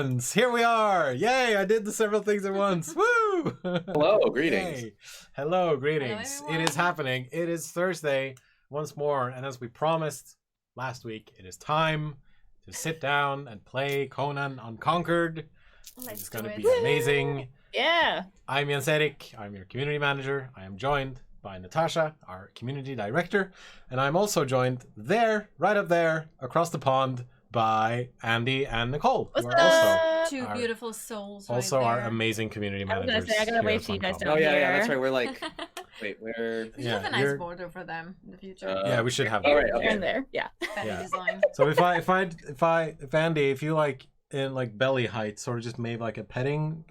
once. Here we are. Yay, I did the several things at once. Woo! Hello, greetings. Yay. Hello, greetings. Hello, It is happening. It is Thursday once more. And as we promised last week, it is time to sit down and play Conan Unconquered. It's going to be amazing. Yeah. I'm Jens Erik. I'm your community manager. I am joined by Natasha, our community director. And I'm also joined there, right up there, across the pond, by Andy and Nicole. What's who are also Two beautiful souls. also right our there. amazing community I was managers. gonna say, I gotta here wait at till you guys Funcom. don't- Oh yeah, here. yeah, that's right. We're like, wait, we're. We should have a nice border for them in the future. Yeah, we should have. All right, that. okay. And there. Yeah. Better yeah. design. So if Andy, if you like in like belly height, sort of just made like a petting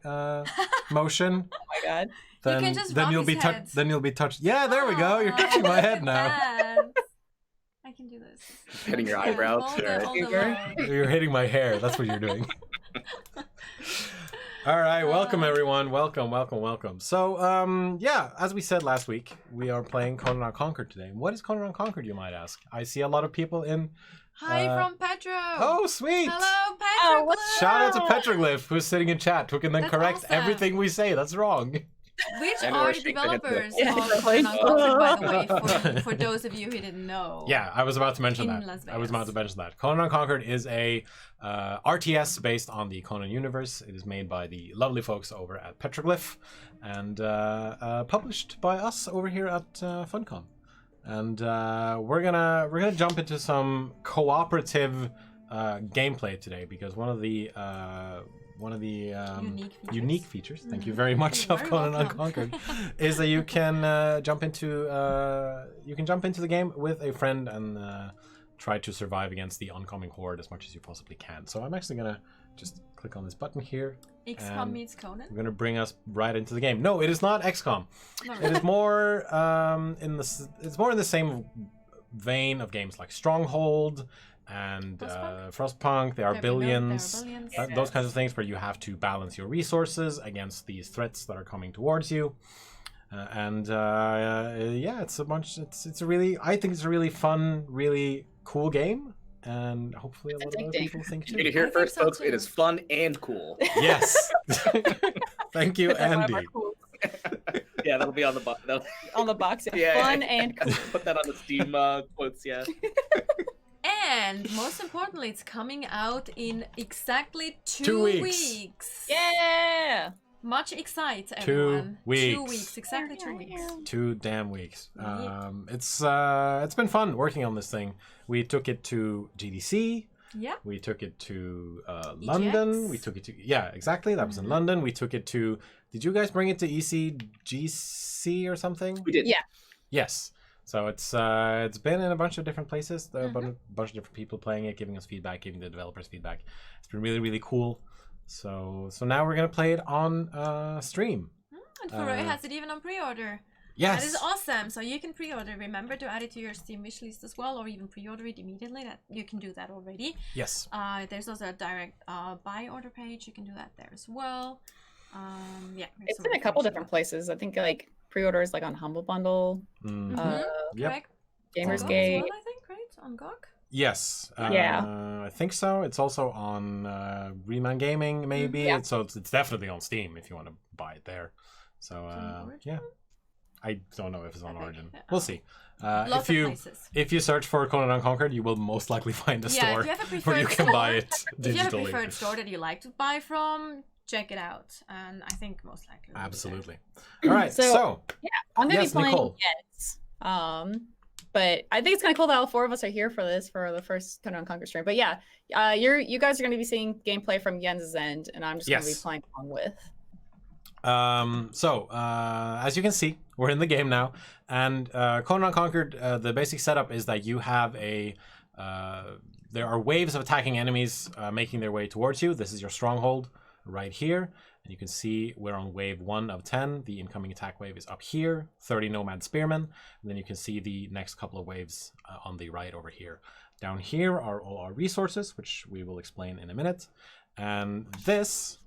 motion, Oh my god. then can just then rub you'll be his touched. head. Then you'll be touched. Yeah, there we go. You're Aw, touching my look head at now. that. I can do this. Hitting your Yeah, eyebrows. all the- all the Finger. love. You're hitting my hair. That's what you're doing. All right, welcome everyone. Welcome. So, yeah, as we said last week, we are playing Conan Unconquered today. What is Conan Unconquered, you might ask? I see a lot of people in. Hi from Petro. Oh, sweet! Hello, Petro. Oh, what's Shout out to Oh. Petroglyph, who's sitting in chat, who can then That's correct awesome. everything we say. That's wrong. Which And are we're the shaking the head developers Yeah, of exactly. Conan Unconquered, by the way, for those of you who didn't know? Yeah, I was about to mention In that. Las I was about to Vegas. mention that. Conan Unconquered is a RTS based on the Conan universe. It is made by the lovely folks over at Petroglyph and published by us over here at Funcom. And we're gonna jump into some cooperative gameplay today because one of the unique features. Thank you very much You're of very Conan welcome. Unconquered is that you can jump into the game with a friend and try to survive against the oncoming horde as much as you possibly can. So I'm actually gonna just click on this button here. XCOM meets Conan. I'm gonna bring us right into the game. No, it is not XCOM. No, It is more it's more in the same vein of games like Stronghold and Frostpunk. There are billions. Those kinds of things where you have to balance your resources against these threats that are coming towards you. Yeah, it's a bunch. It's a really. I think it's a really fun, really cool game, and hopefully a lot of other addicting. people think You too. hear I think first, so, folks. too. It is fun and cool. Yes. Thank you, That's one of our Andy. cool- Yeah, that'll be on the box. on the box. Yeah. Fun and cool. Put that on the Steam quotes. Yeah. And most importantly, it's coming out in exactly 2 2 weeks. weeks. Yeah. Much excite, 2 everyone. 2 weeks. weeks, exactly 2 weeks. 2 damn weeks. Yeah. It's been fun working on this thing. We took it to GDC. Yeah. We took it to London. We took it to exactly. That was in London. We took it to. Did you guys bring it to ECGC or something? We did. Yeah. Yes. So it's been in a bunch of different places. There are a bunch of different people playing it, giving us feedback, giving the developers feedback. It's been really, really cool. So now we're gonna play it on stream. And Furoi has it even on pre-order. Yes. That is awesome. So you can pre-order. Remember to add it to your Steam wishlist as well, or even pre-order it immediately. That you can do that already. Yes. There's also a direct buy order page. You can do that there as well. Yeah. It's in a couple different places. I think like pre-orders like on Humble Bundle, Mhm. Yep. Correct. Gamers On GOG as Gate. well, I think, right? On GOG. Yes. Yeah. I think so. It's also on Reman Gaming, maybe. Yeah. It's definitely on Steam if you want to buy it there. So on yeah. Origin? I don't know if it's on Okay. Origin. Yeah. We'll see. Lots of places. If you search for Conan Unconquered, you will most likely find a Yeah, store if you have a where preferred you can store, buy it if you have a digitally. preferred store that you like to buy from, check it out. And I think most likely. it'll be there. Absolutely. All right. So- So I'm gonna Yes, be playing Nicole. Jens. But I think it's kind of cool that all 4 of us are here for this for the first Conan Unconquered stream. But yeah, you guys are gonna be seeing gameplay from Jens' end, and I'm just gonna be Yes. playing along with. as you can see, we're in the game now, and Conan Unconquered. The basic setup is that you have there are waves of attacking enemies making their way towards you. This is your stronghold right here, and you can see we're on wave 1 of 10. The incoming attack wave is up here, 30 nomad spearmen, and then you can see the next couple of waves on the right over here. Down here are all our resources, which we will explain in a minute, and this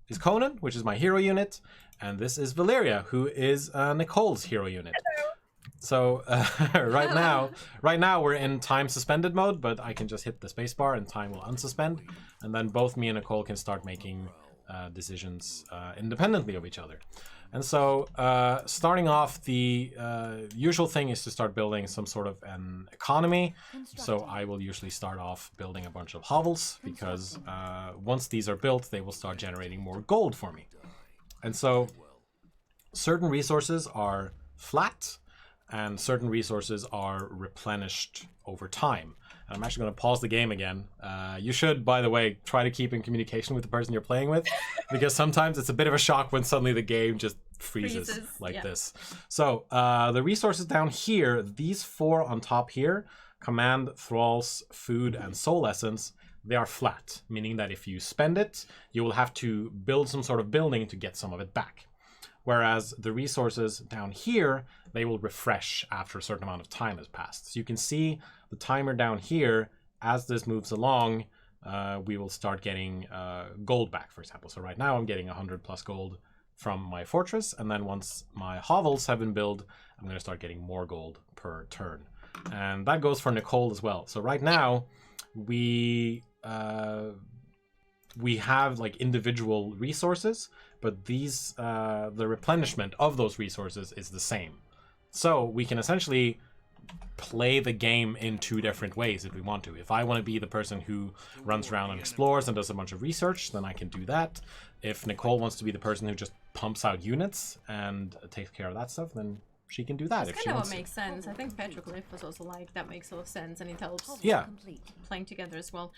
is Conan, which is my hero unit, and this is Valeria, who is Nicole's hero unit. So right now we're in time suspended mode, but I can just hit the spacebar and time will unsuspend, and then both me and Nicole can start making decisions independently of each other. And so starting off, the usual thing is to start building some sort of an economy. So I will usually start off building a bunch of hovels, because once these are built, they will start generating more gold for me. And so certain resources are flat, and certain resources are replenished over time. And I'm actually going to pause the game again. You should, by the way, try to keep in communication with the person you're playing with, because sometimes it's a bit of a shock when suddenly the game just freezes like this. So the resources down here, these 4 on top here, command, thralls, food, and soul essence, they are flat, meaning that if you spend it, you will have to build some sort of building to get some of it back. Whereas the resources down here, they will refresh after a certain amount of time has passed. So you can see the timer down here, as this moves along, we will start getting gold back, for example. So right now I'm getting 100 plus gold from my fortress, and then once my hovels have been built, I'm going to start getting more gold per turn. And that goes for Nicole as well. So right now, we have like individual resources, but these the replenishment of those resources is the same. So we can essentially play the game in 2 different ways if we want to. If I want to be the person who runs around and explores and does a bunch of research, then I can do that. If Nicole wants to be the person who just pumps out units and takes care of that stuff, then she can do that. That's kind of what makes sense. I think Petroglyph was also like, that makes a lot of sense, and it helps playing together as well.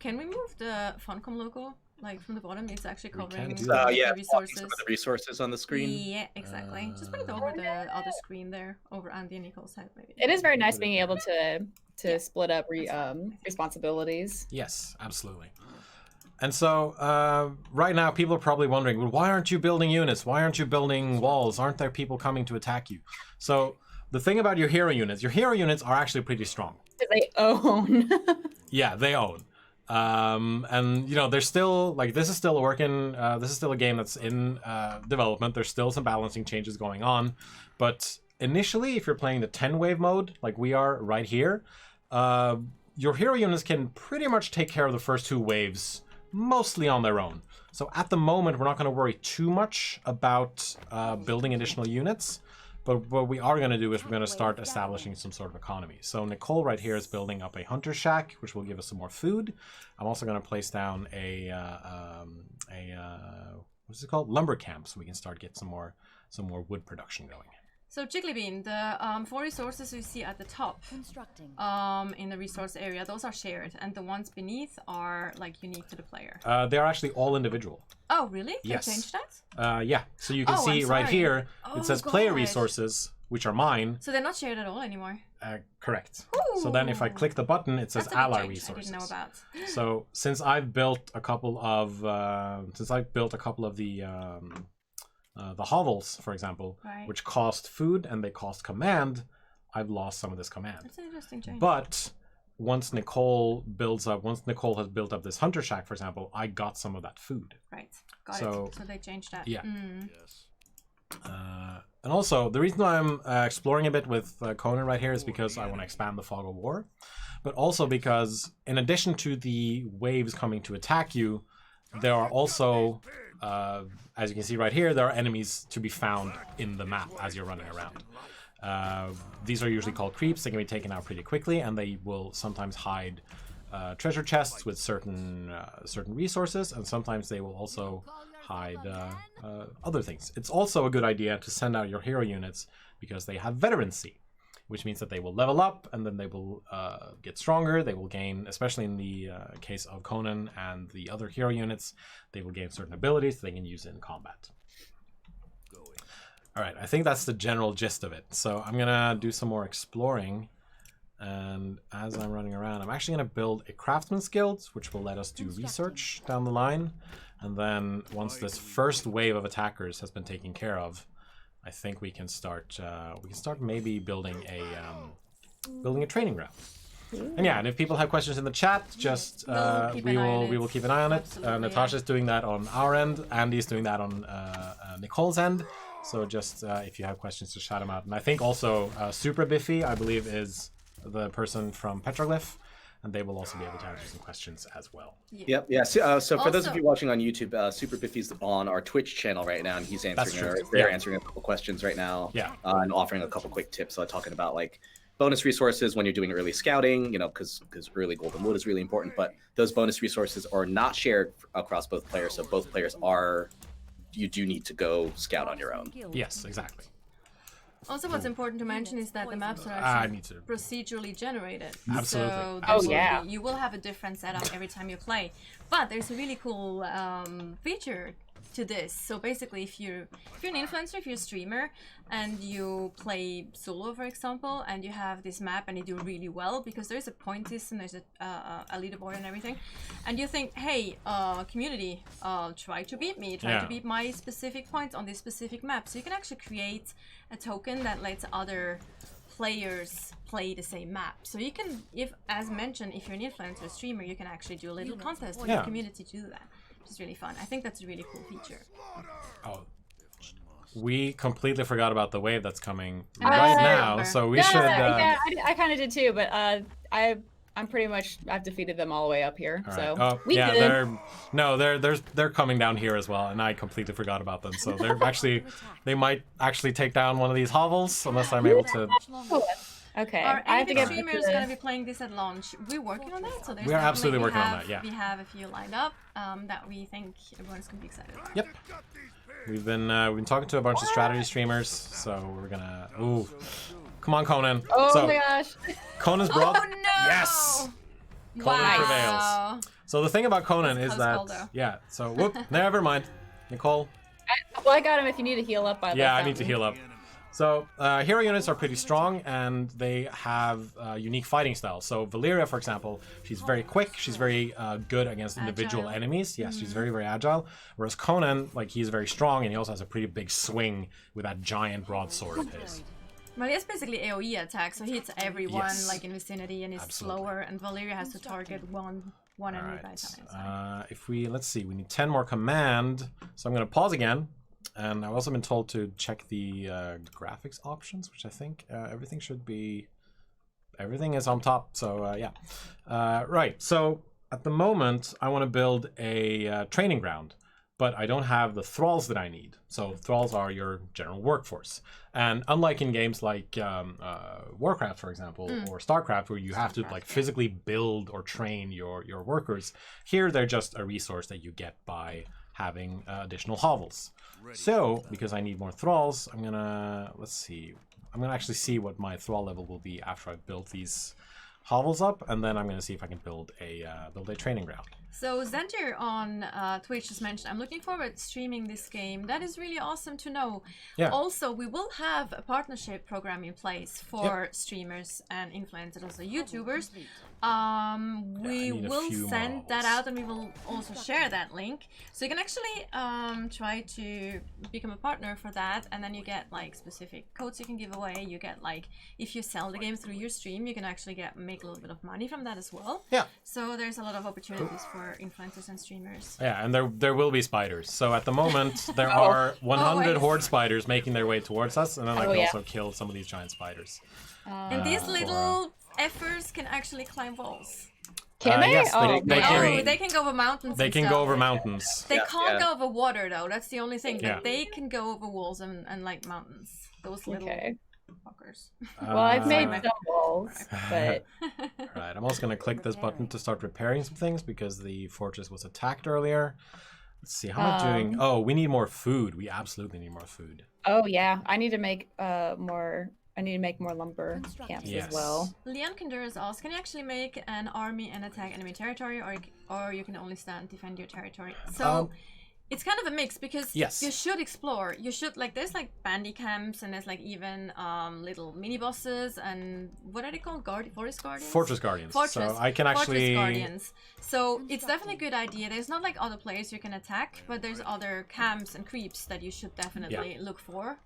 Can we move the Funcom logo like from the bottom? It's actually covering the resources. Some of the resources on the screen. Yeah, exactly. Just put it over the other screen there, over Andy and Nicole's head, maybe. It is very nice being able to split up responsibilities. Yes, absolutely. And so right now people are probably wondering, well, why aren't you building units? Why aren't you building walls? Aren't there people coming to attack you? So the thing about your hero units are actually pretty strong. They own. Yeah, they own. And you know, there's still like, this is still a working, this is still a game that's in development. There's still some balancing changes going on, but initially, if you're playing the 10 wave mode, like we are right here, your hero units can pretty much take care of the first 2 waves mostly on their own. So at the moment, we're not going to worry too much about building additional units. But what we are going to do is we're going to start establishing some sort of economy. So Nicole right here is building up a hunter shack, which will give us some more food. I'm also going to place down a what's it called? Lumber camp, so we can start get some more wood production going. So Jigglybean, the 4 resources you see at the top in the resource area, those are shared, and the ones beneath are like unique to the player. They are actually all individual. Oh, really? Yes. Can you change that? Yeah. So you can see right here, it says player resources, which are mine. So they're not shared at all anymore? Correct. Ooh. So then if I click the button, it says ally resources. I didn't know about. So since I've built a couple of the hovels, for example, which cost food and they cost command, I've lost some of this command. That's an interesting change. But once Nicole has built up this hunter shack, for example, I got some of that food. Right, got it. So they changed that. Yeah. Yes. And also, the reason why I'm exploring a bit with Conan right here is because I want to expand the Fog of War, but also because in addition to the waves coming to attack you, there are also, as you can see right here, there are enemies to be found in the map as you're running around. These are usually called creeps. They can be taken out pretty quickly, and they will sometimes hide treasure chests with certain resources, and sometimes they will also hide other things. It's also a good idea to send out your hero units because they have veterancy, which means that they will level up and then they will get stronger. They will gain, especially in the case of Conan and the other hero units, they will gain certain abilities they can use in combat. All right, I think that's the general gist of it. So I'm gonna do some more exploring, and as I'm running around, I'm actually gonna build a craftsman's guild, which will let us do research down the line. And then once this first wave of attackers has been taken care of, I think we can start maybe building a training ground. And yeah, and if people have questions in the chat, just we will keep an eye on it. Natasha's doing that on our end. Andy's doing that on Nicole's end. So just if you have questions, just shout them out. And I think also Super Biffy, I believe, is the person from Petroglyph, and they will also be able to answer some questions as well. Yep. Yeah. So for those of you watching on YouTube, Super Biffy's on our Twitch channel right now, and he's answering. They're answering a couple questions right now. Yeah. And offering a couple quick tips, talking about like bonus resources when you're doing early scouting. You know, because early golden wood is really important, but those bonus resources are not shared across both players. So both players are. You do need to go scout on your own. Yes, exactly. Also, what's important to mention is that the maps are actually procedurally generated. Absolutely. So you will have a different setup every time you play. But there's a really cool feature to this. So basically, if you're an influencer, if you're a streamer, and you play solo, for example, and you have this map and you do really well, because there's a point system, there's a leaderboard and everything, and you think, hey, community, try to beat me, try to beat my specific points on this specific map. So you can actually create a token that lets other players play the same map. So you can, as mentioned, if you're an influencer or streamer, you can actually do a little contest with your community to do that. Is really fun. I think that's a really cool feature. Oh, we completely forgot about the wave that's coming right now, so we should. Yeah, I kind of did too, but I'm pretty much I've defeated them all the way up here. All so right. They're coming down here as well, and I completely forgot about them. So they might actually take down one of these hovels unless I'm able to. Okay. Are any big streamers going to be playing this at launch? We're working on that, so we're absolutely working on that. Yeah. We have a few lined up that we think everyone's going to be excited about. Yep. We've been talking to a bunch of strategy streamers, so we're gonna. Ooh, come on, Conan. Oh my gosh. Conan's brought. Oh no! Yes. Conan prevails. So the thing about Conan is that So whoop. Never mind. Nicole. I got him. If you need to heal up, I need to heal up. So hero units are pretty strong, and they have unique fighting styles. So Valeria, for example, she's very quick. She's very good against individual enemies. Yes, she's very, very agile. Whereas Conan, he's very strong, and he also has a pretty big swing with that giant broadsword of his. Well, he has basically AoE attack, so he hits everyone in vicinity, and is slower. And Valeria has to target one enemy by time. Let's see, we need 10 more command. So I'm going to pause again. And I've also been told to check the graphics options, which I think everything is on top. So right. So at the moment, I want to build a training ground, but I don't have the thralls that I need. So thralls are your general workforce. And unlike in games like Warcraft, for example, or StarCraft, where you have to physically build or train your workers, here they're just a resource that you get by having additional hovels. So, because I need more thralls, I'm gonna actually see what my thrall level will be after I've built these hovels up, and then I'm gonna see if I can build a training ground. So Zenter on Twitch just mentioned, I'm looking forward to streaming this game. That is really awesome to know. Yeah. Also, we will have a partnership program in place for streamers and influencers, also YouTubers. We will send that out, and we will also share that link. So you can actually try to become a partner for that, and then you get specific codes you can give away. You get if you sell the game through your stream, you can actually make a little bit of money from that as well. Yeah. So there's a lot of opportunities for influencers and streamers. Yeah, and there will be spiders. So at the moment there are 100 horde spiders making their way towards us, and then I can also kill some of these giant spiders. And these little effers can actually climb walls. Can they? Yes, they can go over mountains. They can go over mountains. They can't go over water though. That's the only thing. But they can go over walls and mountains. Those little fuckers. Well, I've made some walls, but. Right, I'm also gonna click this button to start repairing some things because the fortress was attacked earlier. Let's see, how am I doing? Oh, we need more food. We absolutely need more food. Oh yeah, I need to make more. I need to make more lumber camps as well. Leon Conduras asks, can you actually make an army and attack enemy territory, or you can only defend your territory? So it's kind of a mix because you should explore. You should there's bandy camps, and there's even little mini bosses, and what are they called? Forest guardians. Fortress guardians. So I can actually. Fortress guardians. So it's definitely a good idea. There's not other players you can attack, but there's other camps and creeps that you should definitely look for.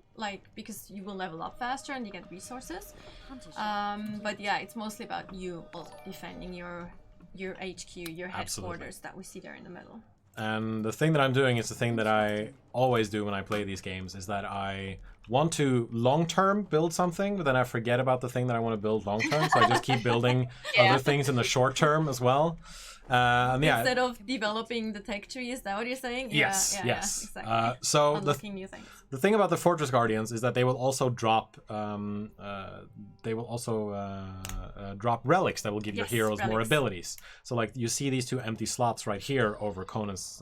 Because you will level up faster and you get resources. But yeah, it's mostly about you defending your HQ, your headquarters that we see there in the middle. And the thing that I'm doing is the thing that I always do when I play these games, is that I want to long-term build something, but then I forget about the thing that I want to build long-term, so I just keep building other things in the short term as well. And yeah, instead of developing the tech tree, is that what you're saying? Yes, yeah, yes. Exactly. So unlocking new things. The thing about the Fortress Guardians is that they will also drop drop relics that will give your heroes more abilities. So like you see these two empty slots right here over Conan's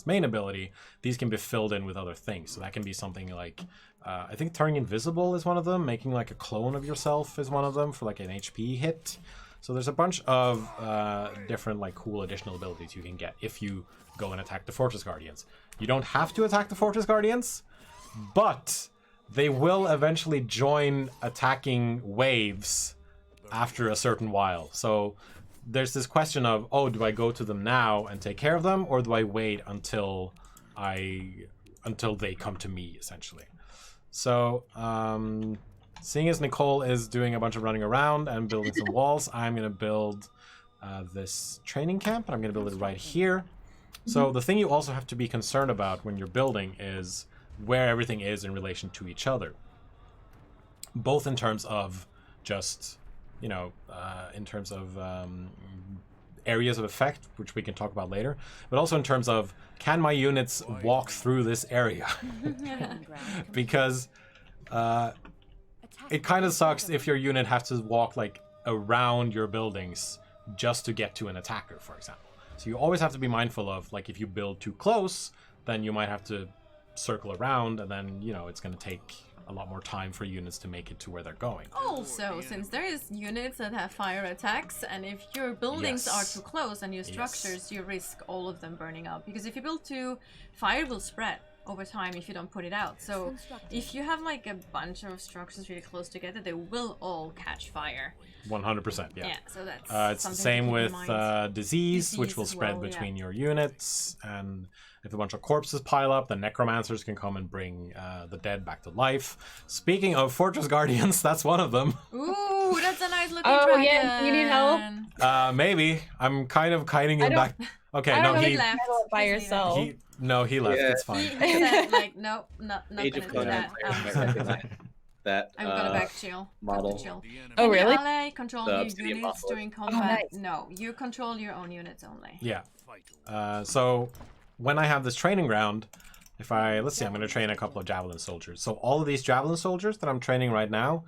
main ability. These can be filled in with other things. So that can be something like I think turning invisible is one of them. Making like a clone of yourself is one of them for like an HP hit. So there's a bunch of different like cool additional abilities you can get if you go and attack the Fortress Guardians. You don't have to attack the Fortress Guardians, but they will eventually join attacking waves after a certain while. So there's this question of, oh, do I go to them now and take care of them, or do I wait until they come to me, essentially? So seeing as Nicole is doing a bunch of running around and building some walls, I'm going to build this training camp, and I'm going to build it right here. So the thing you also have to be concerned about when you're building is where everything is in relation to each other. Both in terms of just, in terms of areas of effect, which we can talk about later, but also in terms of, can my units walk through this area? Because it kind of sucks if your unit has to walk like around your buildings just to get to an attacker, for example. So you always have to be mindful of, like, if you build too close, then you might have to circle around, and then, it's going to take a lot more time for units to make it to where they're going. Also, since there is units that have fire attacks, and if your buildings are too close and your structures, you risk all of them burning up. Because if you build too, fire will spread over time if you don't put it out. So if you have like a bunch of structures really close together, they will all catch fire. 100%, yeah. Yeah, so that's it's the same with disease, which will spread between your units, and if a bunch of corpses pile up, the necromancers can come and bring the dead back to life. Speaking of Fortress Guardians, that's one of them. Ooh, that's a nice looking dragon. Oh yeah, you need help? Maybe. I'm kind of kiting him back. Okay, no, he left by yourself. He left. Yeah. It's fine. He said, like, no, not Age gonna of do Conan that. That I'm gonna back chill. model. Chill. Oh really? Ally control your units during combat. No, you control your own units only. Yeah. So when I have this training ground, let's see, I'm going to train a couple of javelin soldiers. So all of these javelin soldiers that I'm training right now,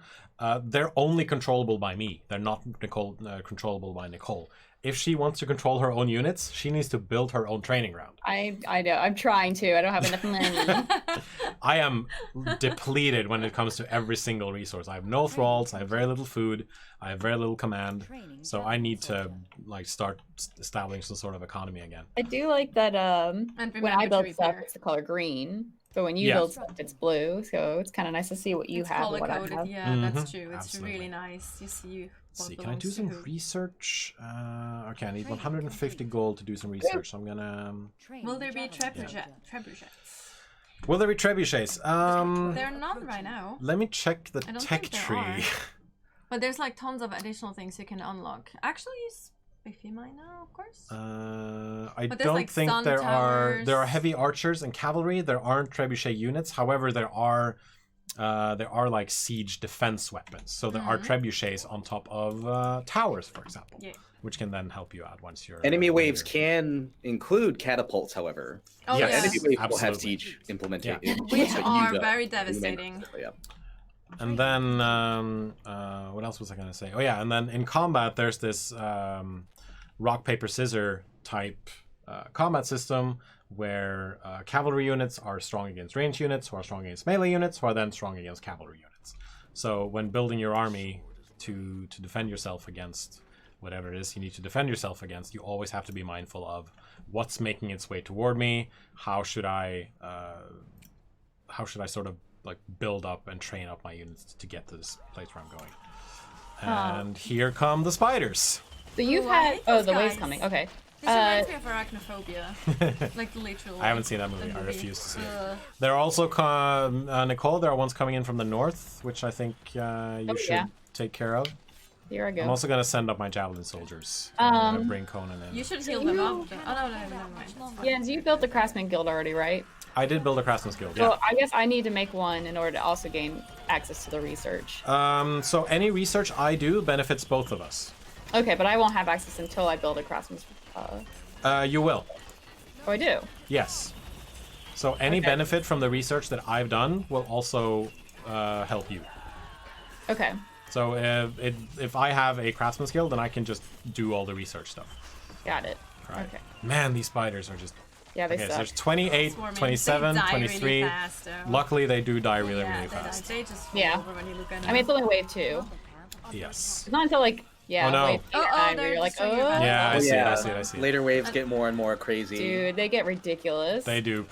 they're only controllable by me. They're not controllable by Nicole. If she wants to control her own units, she needs to build her own training ground. I know. I'm trying to. I don't have enough money. I am depleted when it comes to every single resource. I have no thralls. I have very little food. I have very little command. So I need to start establishing some sort of economy again. I do like that. When I build stuff, it's the color green. But when you build stuff, it's blue. So it's kind of nice to see what you have and what I have. Yeah, that's true. It's really nice. You see. Can I do some research? Okay, I need 150 gold to do some research. So I'm gonna. Will there be trebuchets? Will there be trebuchets? They're not right now. Let me check the tech tree. But there's like tons of additional things you can unlock. Actually, spiffy mine now, of course. I don't think there are. There are heavy archers and cavalry. There aren't trebuchet units. However, there are like siege defense weapons. So there are trebuchets on top of towers, for example, which can then help you out once you're. Enemy waves can include catapults, however. Oh, yes. Enemy waves will have siege implemented, which are very devastating. And then what else was I gonna say? Oh yeah, and then in combat there's this rock paper scissor type combat system where cavalry units are strong against ranged units, who are strong against melee units, who are then strong against cavalry units. So when building your army to defend yourself against whatever it is you need to defend yourself against, you always have to be mindful of what's making its way toward me. How should I sort of like build up and train up my units to get to this place where I'm going. And here come the spiders. So you've had the wave's coming. Okay. This reminds me of arachnophobia. Like literal. I haven't seen that movie. I refuse to see it. There are also Nicole. There are ones coming in from the north, which I think you should take care of. Here I go. I'm also gonna send up my javelin soldiers. Bring Conan in. You should heal them up. Oh no, never mind. Jens, you built the Craftsman Guild already, right? I did build a Craftsman's Guild, yeah. Well, I guess I need to make one in order to also gain access to the research. So any research I do benefits both of us. Okay, but I won't have access until I build a Craftsman's... You will. Oh, I do? Yes. So any benefit from the research that I've done will also help you. Okay. So if I have a Craftsman's Guild, then I can just do all the research stuff. Got it. Right. Okay. Man, these spiders are just... Yeah, they okay, suck. so there's 28, 27, 23. Really fast, Luckily, they do die really fast. They just fall over when you look at them. I mean, it's only wave 2. Yes. It's not until, like, oh, no. wave 8 where you're like, oh. Yeah, I see it. Later waves get more and more crazy. Dude, they get ridiculous. They do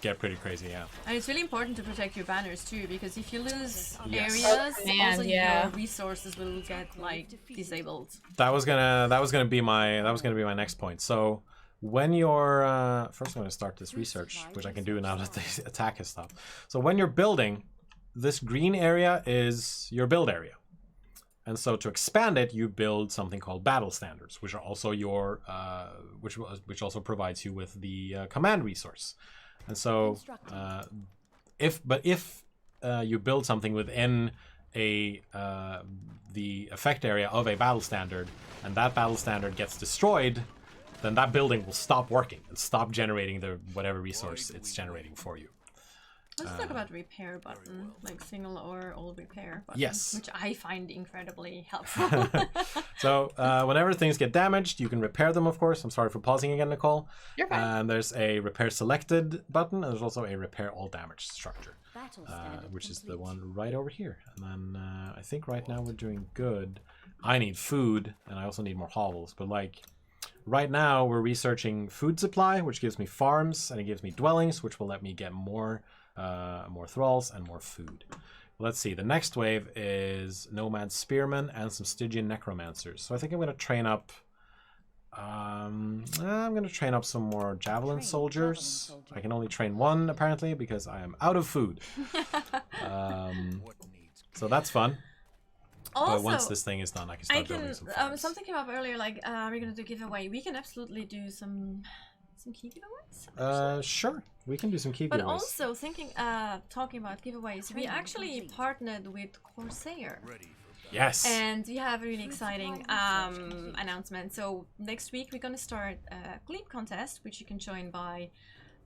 get pretty crazy, yeah. And it's really important to protect your banners too, because if you lose Yes. areas, Man, also yeah. your resources will get like disabled. That was gonna be my next point. So when you're first I'm gonna start this research, which I can do now that the attack has stopped. So when you're building, this green area is your build area. And so to expand it, you build something called battle standards, which are also your which also provides you with the command resource. And so if you build something within the effect area of a battle standard, and that battle standard gets destroyed, then that building will stop working and stop generating the whatever resource it's generating for you. Let's talk about repair button, like single or all repair button, yes, which I find incredibly helpful. So whenever things get damaged, you can repair them, of course. I'm sorry for pausing again, Nicole. You're fine. And there's a repair selected button, and there's also a repair all damage structure, which is the one right over here. And then I think right now we're doing good. I need food, and I also need more hovels, but like right now we're researching food supply, which gives me farms, and it gives me dwellings, which will let me get more thralls and more food. Let's see, the next wave is nomad spearmen and some Stygian necromancers. So I think I'm going to train up some more javelin soldiers. I can only train one apparently because I am out of food. So that's fun. Also, but once this thing is done, I can start building some farms. Something came up earlier, like we're gonna do giveaway. We can absolutely do some key giveaways. Sure, we can do some key giveaways. But also talking about giveaways, we actually partnered with Corsair. Yes. And we have a really exciting announcement. So next week we're gonna start a Gleam contest, which you can join by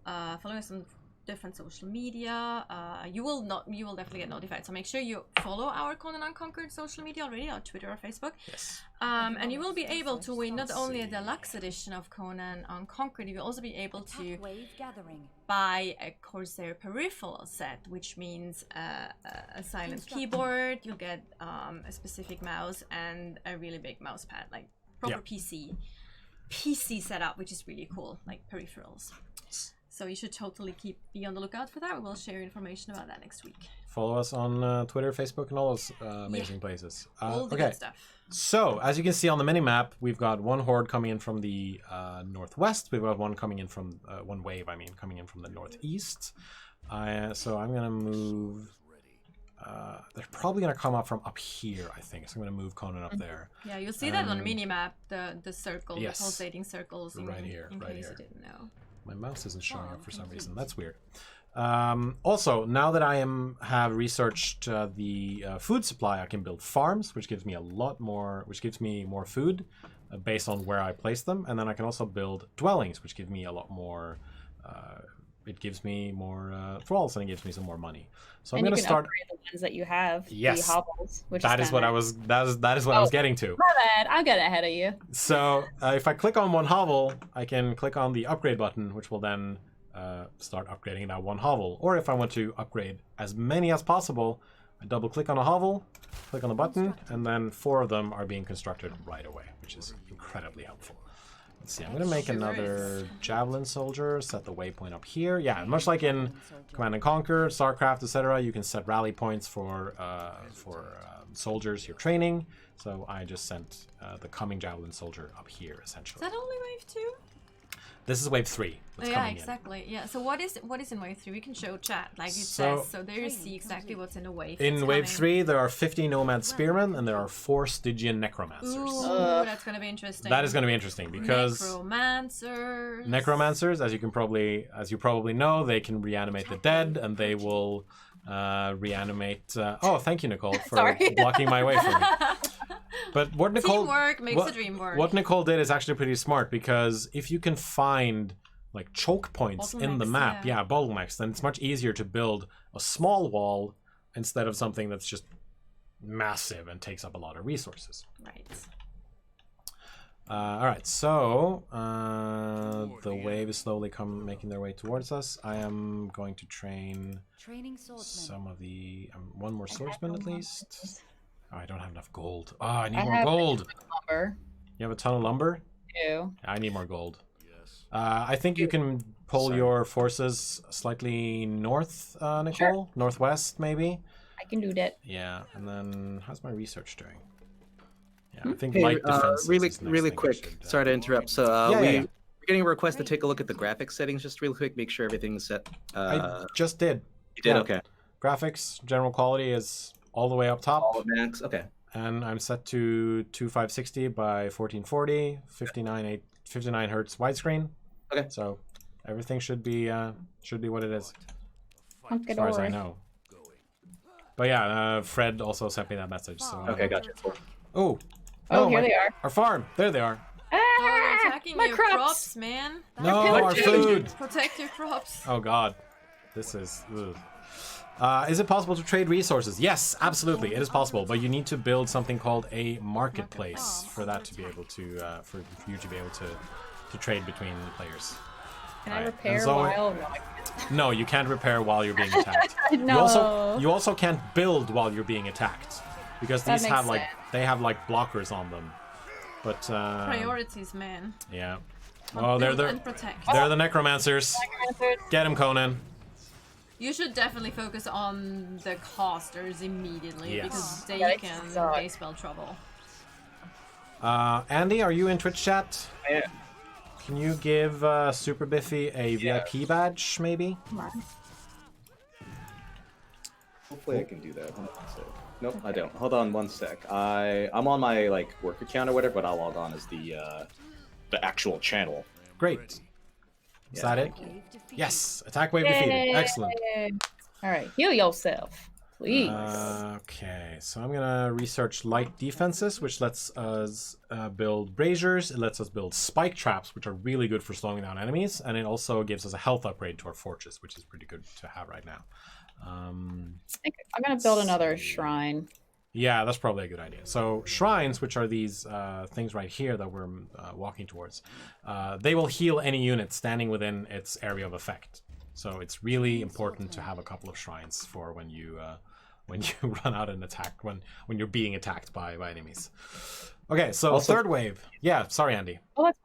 following us on different social media. You will definitely get notified. So make sure you follow our Conan Unconquered social media already, on Twitter or Facebook. Yes. And you will be able to win not only a deluxe edition of Conan Unconquered, you will also be able to buy a Corsair peripheral set, which means a silent keyboard. You'll get a specific mouse and a really big mouse pad, like proper PC setup, which is really cool, like peripherals. So you should totally be on the lookout for that. We will share information about that next week. Follow us on Twitter, Facebook, and all those amazing places. All the good stuff. So, as you can see on the mini-map, we've got one horde coming in from the northwest. We've got one coming in from, one wave, coming in from the northeast. So I'm going to move... they're probably going to come up from up here, I think. So I'm going to move Conan up there. Yeah, you'll see that on the mini-map, the circle, yes, the pulsating circles. Right here, in right case here. you didn't know. My mouse isn't showing up for some reason. That's weird. Also, now that I have researched the food supply, I can build farms, which gives me a lot more, which gives me more food based on where I place them, and then I can also build dwellings, which give me a lot more. It gives me more thralls, and it gives me some more money. So I'm going to start upgrade the ones that you have. Yes, the hovels, which that is what I was. That is what I was getting to. My bad. I'll get ahead of you. So if I click on one hovel, I can click on the upgrade button, which will then start upgrading that one hovel. Or if I want to upgrade as many as possible, I double click on a hovel, click on the button, and then 4 of them are being constructed right away, which is incredibly helpful. Let's see, I'm going to make another javelin soldier, set the waypoint up here. Yeah, much like in Command and Conquer, StarCraft, etc., you can set rally points for soldiers you're training. So I just sent the coming javelin soldier up here, essentially. Is that only wave 2? This is wave 3. Yeah, exactly. Yeah. So what is in wave 3? We can show chat like it says. So there you see exactly what's in the wave. In wave 3, there are 50 nomad spearmen and there are 4 Stygian necromancers. Ooh, that's gonna be interesting. That is going to be interesting because necromancers, as you probably know, they can reanimate the dead, and they will reanimate. Oh, thank you, Nicole, for blocking my way from me. But what Nicole teamwork makes the dream work. What Nicole did is actually pretty smart, because if you can find like choke points in the map, bottlenecks, then it's much easier to build a small wall instead of something that's just massive and takes up a lot of resources. Right. All right, so the wave is slowly making their way towards us. I am going to train some of the one more swordsman at least. Oh, I don't have enough gold. Oh, I need more gold. Lumber. You have a ton of lumber? Yeah. I need more gold. I think you can pull your forces slightly north, Nicole? Sure. Northwest, maybe? I can do that. Yeah, and then how's my research doing? Yeah, I think light defense really quick. Sorry to interrupt. So we're getting a request to take a look at the graphics settings just real quick, make sure everything's set. I just did. You did? Okay. Graphics, general quality is all the way up top. All max, okay. And I'm set to 2560 by 1440, 59 hertz widescreen. Okay. So everything should be what it is, as far as I know. But yeah, Fred also sent me that message. So okay, gotcha. Oh, here they are. Our farm. There they are. Oh, they're attacking your crops, man. No, our food. Protect your crops. Oh God, this is. Ugh. Is it possible to trade resources? Yes, absolutely, it is possible. But you need to build something called a marketplace for that to be able to, for you to be able to trade between players. Can I repair while? No, you can't repair while you're being attacked. No. You also can't build while you're being attacked, because these have like blockers on them. But priorities, man. Yeah. Oh, they're the necromancers. Get him, Conan. You should definitely focus on the casters immediately, because they can spell trouble. Andy, are you in Twitch chat? Yeah. Can you give Super Biffy a VIP badge, maybe? Hopefully I can do that. Nope, I don't. Hold on one sec. I'm on my work account or whatever, but I'll log on as the actual channel. Great. Is that it? Yes. Attack wave defeated. Excellent. All right. Heal yourself, please. Okay. So I'm going to research light defenses, which lets us build braziers. It lets us build spike traps, which are really good for slowing down enemies. And it also gives us a health upgrade to our fortress, which is pretty good to have right now. I think I'm going to build another shrine. Yeah, that's probably a good idea. So shrines, which are these things right here that we're walking towards, they will heal any unit standing within its area of effect. So it's really important to have a couple of shrines for when you run out and attack, when you're being attacked by enemies. Okay, so also, third wave. Yeah, sorry, Andy. Oh, that's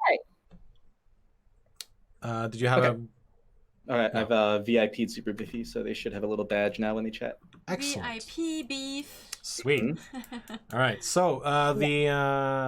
right. Did you have a... All right, no. I've VIP'd Super Biffy, so they should have a little badge now when they chat. Excellent. VIP beef. Sweet. All right, so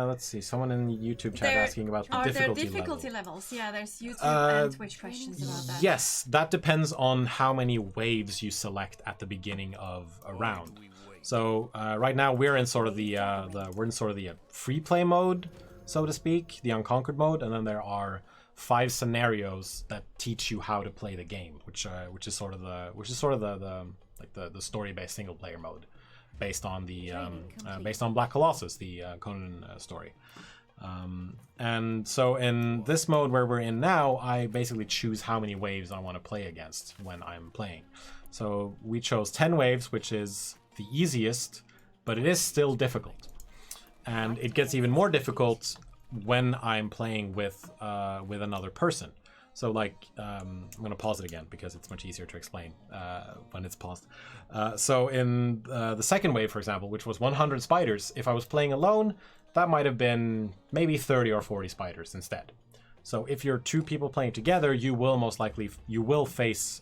let's see. Someone in the YouTube chat asking about the difficulty levels. Yeah, there's YouTube and Twitch questions about that. Yes, that depends on how many waves you select at the beginning of a round. So right now we're in sort of the free play mode, so to speak, the Unconquered mode, and then there are 5 scenarios that teach you how to play the game, which is sort of the story-based single player mode, based on Black Colossus, the Conan story. And so in this mode where we're in now, I basically choose how many waves I want to play against when I'm playing. So we chose 10 waves, which is the easiest, but it is still difficult, and it gets even more difficult when I'm playing with another person. So I'm gonna pause it again because it's much easier to explain when it's paused. So in the second wave, for example, which was 100 spiders, if I was playing alone, that might have been maybe 30 or 40 spiders instead. So if you're 2 people playing together, you will most likely face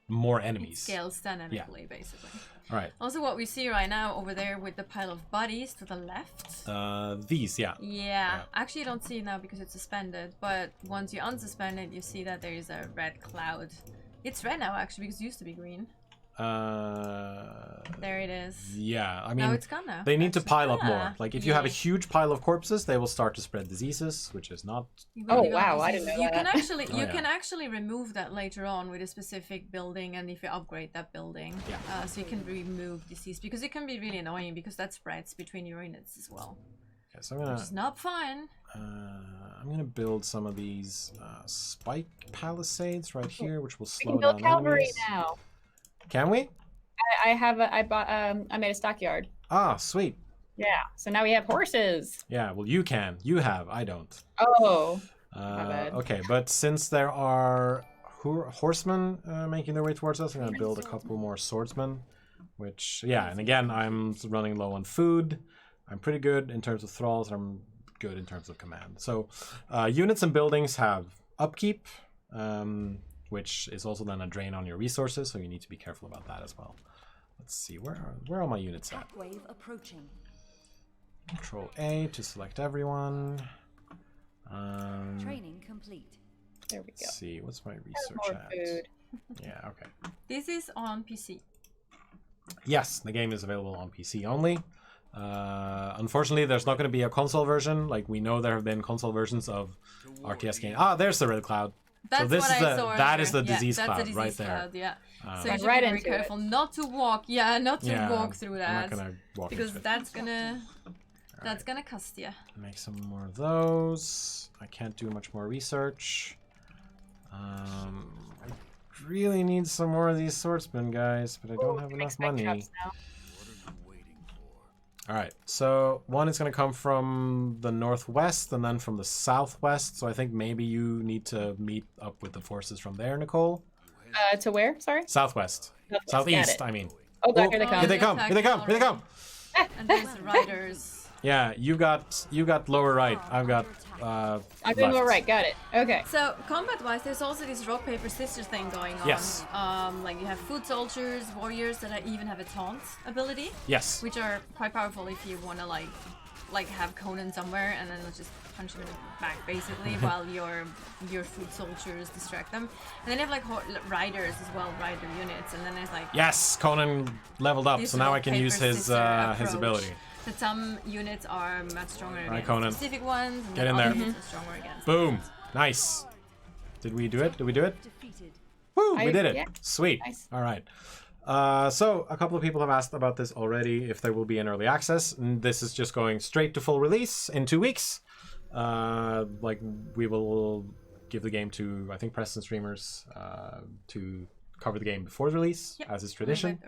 more enemies. It scales dynamically, basically. All right. Also, what we see right now over there with the pile of bodies to the left. These, yeah. Yeah. Actually, you don't see it now because it's suspended. But once you unsuspend it, you see that there is a red cloud. It's red now, actually, because it used to be green. There it is. Yeah, I mean, no, it's gone now. They need to pile up more. Like, if you have a huge pile of corpses, they will start to spread diseases, which is not. Oh wow, I didn't know you that. Can actually remove that later on with a specific building, and if you upgrade that building, so you can remove disease because it can be really annoying because that spreads between your units as well. Okay, so I'm gonna. Which is not fun. I'm gonna build some of these spike palisades right here, which will slow we can build down cavalry enemies. now. Can we? I made a stockyard. Ah, sweet. Yeah, so now we have horses. Yeah, well, you can. You have. I don't. Oh, my bad. Okay, but since there are horsemen making their way towards us, I'm gonna build a couple more swordsmen. Which, yeah, and again, I'm running low on food. I'm pretty good in terms of thralls. I'm good in terms of command. So, units and buildings have upkeep. Which is also then a drain on your resources, so you need to be careful about that as well. Let's see, where are my units at? Wave approaching. Control A to select everyone. Training complete. There we go. Let's see, what's my research More at? food. Yeah, okay. This is on PC. Yes, the game is available on PC only. Unfortunately, there's not going to be a console version. Like, we know there have been console versions of RTS games. Ah, there's the red cloud. That's so this what is I saw that is the earlier. disease that's cloud the disease right cloud, there. Yeah. So you should right be very into careful not to walk. Yeah, not to walk through I'm that. not gonna walk because into it. that's gonna cost you. Make some more of those. I can't do much more research. I really need some more of these swordsmen, guys, but I don't have enough money. Alright, so one is going to come from the northwest and then from the southwest, so I think maybe you need to meet up with the forces from there, Nicole. To where? Sorry? Southwest. Southeast, I mean. Oh, God, here they come. Here they come, here they come, here they come! And there's riders. Yeah, you got lower right. I've got I'm doing lower right, got it. Okay. So combat-wise, there's also this rock paper scissors thing going on. Yes. Like you have foot soldiers, warriors that even have a taunt ability. Yes. Which are quite powerful if you want to like have Conan somewhere and then just punch him in the back basically while your foot soldiers distract them. And then you have like riders as well, rider units, and then there's like yes, Conan leveled up, so now I can use his ability. But some units are much stronger against Conan. specific ones, and Get then in other there. units are stronger against. Boom! Nice. Did we do it? Did we do it? Woo! We did it. Yeah. Sweet. Nice. All right. So a couple of people have asked about this already, if there will be an early access. And this is just going straight to full release in 2 weeks. Like, we will give the game to, I think, press and streamers to cover the game before the release, as is tradition.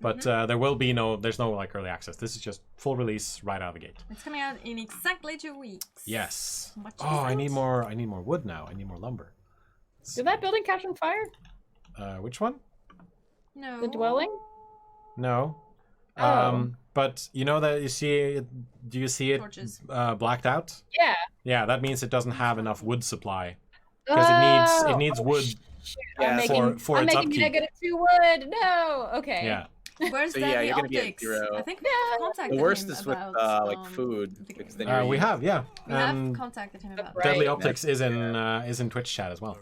But there will be there's no like early access. This is just full release right out of the gate. It's coming out in exactly 2 weeks. Yes. Much I result. need more wood now. I need more lumber. Did that building catch on fire? Which one? No. The dwelling? No. Oh. But you know that you see it, do you see it Torches. blacked out? Yeah. Yeah, that means it doesn't have enough wood supply. Because it needs wood Yeah, for I'm its making upkeep. -2 wood. No. Okay. Yeah. Where's So, yeah, Deadly you're gonna be at Optics? 0. I think we contacted The worst him is with about, like food. Because then We have, yeah. We have And contacted him about Right. Deadly Optics is in Twitch chat as well.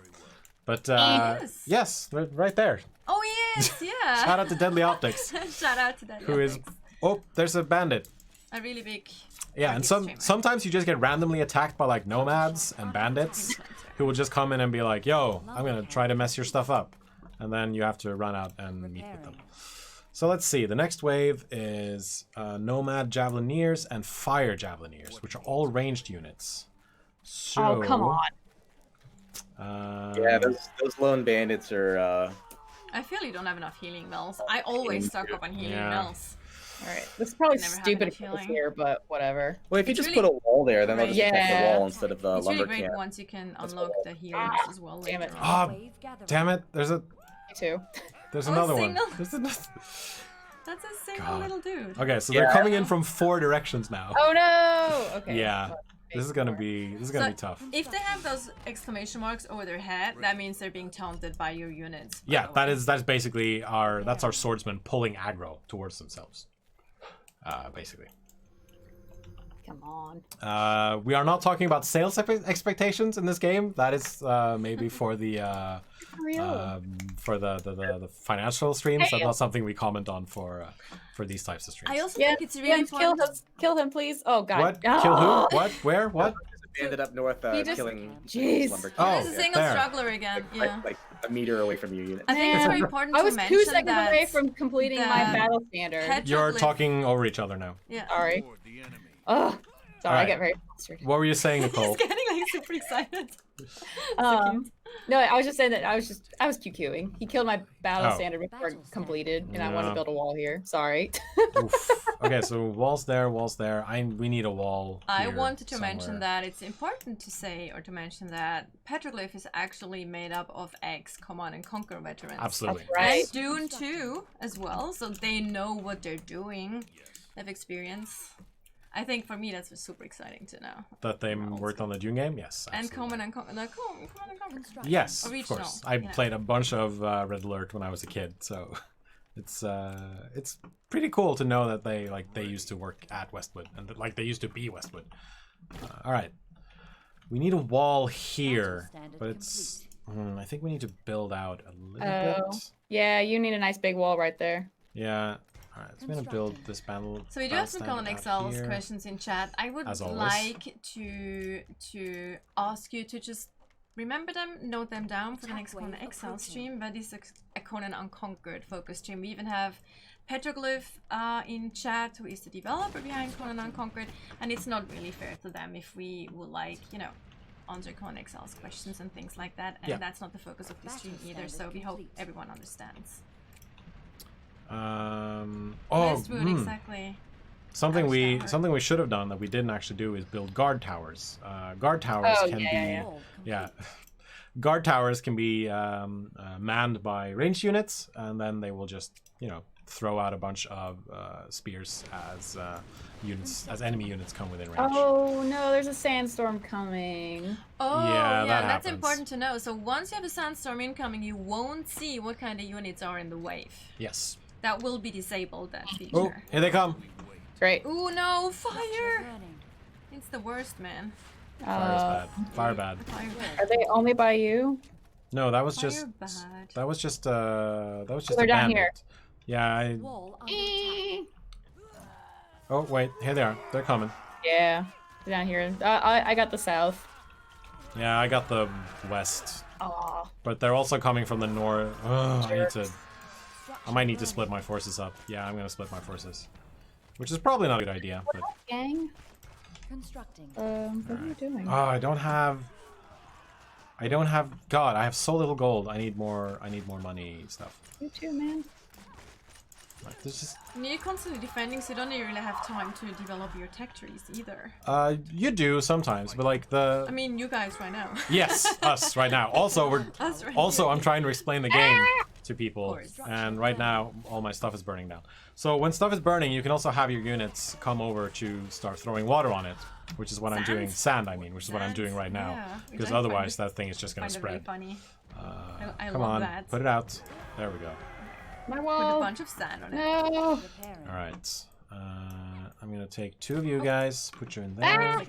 But Yes. yes, right there. Oh yes, yeah. Shout out to Deadly Optics. Shout out to Deadly Who is Optics. Oh, there's a bandit. A really big. Yeah, and sometimes you just get randomly attacked by like nomads and bandits who will just come in and be like, "Yo, I'm gonna try to mess your stuff up," and then you have to run out and meet with them. So let's see. The next wave is nomad javelineers and fire javelineers, which are all ranged units. So, Oh, come on. Yeah, those lone bandits are. I feel you don't have enough healing bells. I always stock up on healing Yeah. bells. All right. This is probably Never had stupid enough if it's healing. here, but whatever. Well, if you It's just really put a wall there, then they'll just attack the Yeah. wall instead of the It's lumber really great camp. once you can unlock the healers as well. Damn it. later on. Ah, damn it! There's Me too. another one. single. There's another. That's a single God. little dude. Okay, so they're Yeah. coming in from 4 directions now. Oh no. Okay. Yeah. This is gonna be tough. If they have those exclamation marks over their head, that means they're being taunted by your units. Yeah, that's basically our swordsmen pulling aggro towards themselves. Basically. Come on. We are not talking about sales expectations in this game. That is maybe for the financial streams. That's not something we comment on for these types of streams. I also think it's really important. Kill him, please. Oh God. What? Kill who? What? Where? What? We ended up north killing. Jeez. There's a single struggler again. Yeah. Like a meter away from your unit. I think it's very important I to was mention 2 seconds that away from completing my battle standard. You're talking over each other now. Yeah. Sorry. Oh, sorry. Right. I get very frustrated. What were you saying, Nicole? He's getting like super excited. No, I was just saying that I was QQing. He killed my battle standard before it completed, and I want to build a wall here. Sorry. Oof. Okay, so walls there. We need a wall. I wanted to mention that it's important to say or to mention that Petroglyph is actually made up of Command and Conquer veterans. Absolutely. That's right. And Dune too, as well, so they know what they're doing. They have experience. I think for me that's super exciting to know. That they worked on the Dune game? Yes. Absolutely. And Command and Conquer. Yes, Original, of course. I played a bunch of Red Alert when I was a kid, so it's pretty cool to know that they used to work at Westwood and that, they used to be Westwood. All right, we need a wall here, but it's. I think we need to build out a little bit. Yeah, you need a nice big wall right there. Yeah. All right, so I'm gonna build this battle. So we do have some Conan Exiles questions in chat. I would like to ask you to just remember them, note them down for the next Conan Exile stream. But this is a Conan Unconquered focus stream. We even have Petroglyph in chat, who is the developer behind Conan Unconquered, and it's not really fair to them if we would answer Conan Exiles questions and things like that. And that's not the focus of the stream either. So we hope everyone understands. Exactly. Something we should have done that we didn't actually do is build guard towers. Guard towers guard towers can be manned by ranged units, and then they will just throw out a bunch of spears as enemy units come within range. Oh no, there's a sandstorm coming. Oh yeah, that's important to know. So once you have a sandstorm incoming, you won't see what kind of units are in the wave. Yes. That will be disabled, that feature. Oh, here they come. Great. Ooh, no, fire! It's the worst, man. Fire's bad. Fire bad. Are they only by you? No, that was just. That was just. They're down here. Yeah. Oh wait, here they are. They're coming. Yeah, they're down here. I got the south. Yeah, I got the west. Aww. But they're also coming from the north. I might need to split my forces up. Yeah, I'm gonna split my forces, which is probably not a good idea. But gang. Constructing. What are you doing? Oh, I don't have. God, I have so little gold. I need more money stuff. You too, man. There's just. You're constantly defending, so you don't really have time to develop your tech trees either. You do sometimes, but I mean, you guys right now. Yes, us right now. Also, I'm trying to explain the game to people, and right now all my stuff is burning down. So when stuff is burning, you can also have your units come over to start throwing water on it, which is what I'm doing. Sand, I mean, which is what I'm doing right now, because otherwise that thing is just gonna spread. Really funny. I come love on, that. put it out. There we go. My wall. With a bunch of sand on it. No. All right. I'm gonna take 2 of you guys. Put you in there.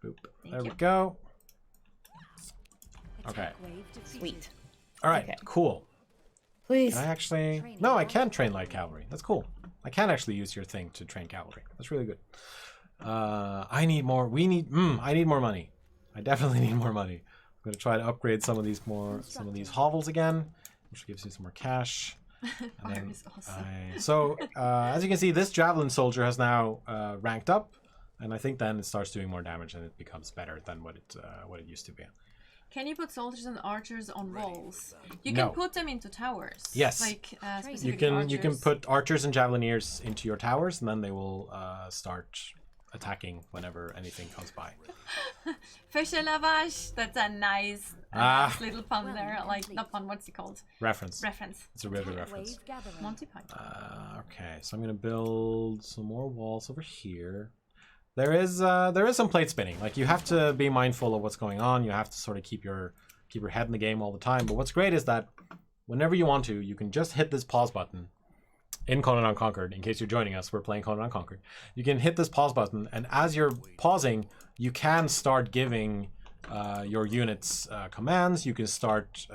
Boop. There we go. Okay. Sweet. All right. Cool. Please. Can I actually? No, I can train light cavalry. That's cool. I can actually use your thing to train cavalry. That's really good. I need more. I need more money. I definitely need more money. I'm gonna try to upgrade some of these hovels again, which gives you some more cash. Fire is awesome. So as you can see, this javelin soldier has now ranked up, and I think then it starts doing more damage and it becomes better than what it used to be. Can you put soldiers and archers on walls? You can put them into towers. Yes. Like you can put archers and javelineers into your towers, and then they will start attacking whenever anything comes by. Fisher lavage. That's a nice little pun there. Like, not pun, what's it called? Reference. It's a really good reference. Monty Python. Okay, so I'm going to build some more walls over here. there is some plate spinning. Like, you have to be mindful of what's going on. You have to sort of keep your head in the game all the time. But what's great is that whenever you want to, you can just hit this pause button in Conan Unconquered. In case you're joining us, we're playing Conan Unconquered. You can hit this pause button, and as you're pausing, you can start giving your units commands. You can start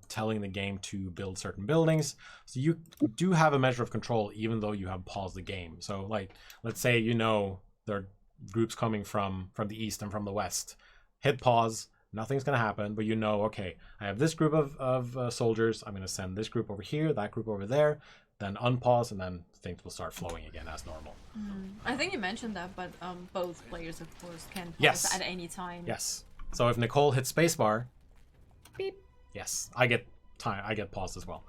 telling the game to build certain buildings. So you do have a measure of control, even though you have paused the game. So, like, let's say there are groups coming from the east and from the west. Hit pause. Nothing's going to happen, but okay, I have this group of soldiers. I'm going to send this group over here, that group over there, then unpause, and then things will start flowing again as normal. I think you mentioned that, but both players, of course, can pause at any time. Yes. So if Nicole hits spacebar, beep. Yes, I get paused as well,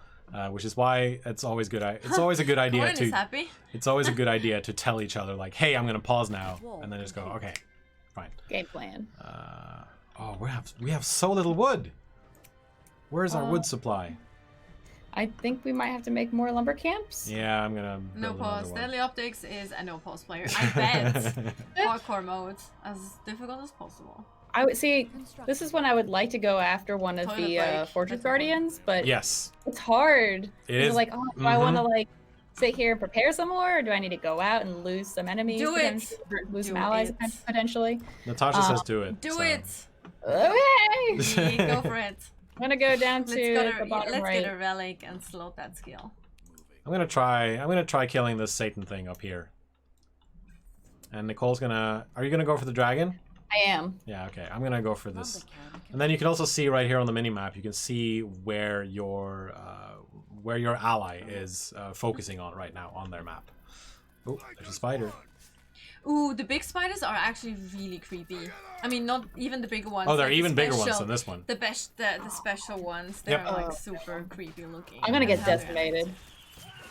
which is why it's always good. It's always a good idea to. Happy. It's always a good idea to tell each other, like, "Hey, I'm going to pause now," and then just go, "Okay, fine." Game plan. Oh, we have so little wood. Where's our wood supply? I think we might have to make more lumber camps. Yeah, I'm gonna. No pause. Deadly Optics is a no pause player. I bet hardcore mode as difficult as possible. I would see. This is when I would like to go after one of the Fortress Guardians, but yes, it's hard. It is. Like, do I want to sit here and prepare some more, or do I need to go out and lose some enemies? Lose some allies potentially. Natasha says do it. Do it. Okay. Go for it. I'm gonna go down to the bottom right. Let's get a relic and slot that skill. I'm gonna try killing this Satan thing up here. And Nicole's gonna. Are you gonna go for the dragon? I am. Yeah. Okay. I'm gonna go for this. And then you can also see right here on the mini map. You can see where your ally is focusing on right now on their map. Oh, there's a spider. Ooh, the big spiders are actually really creepy. I mean, not even the bigger ones. Oh, they're even bigger ones than this one. The special ones, they're like super creepy looking. I'm gonna get decimated.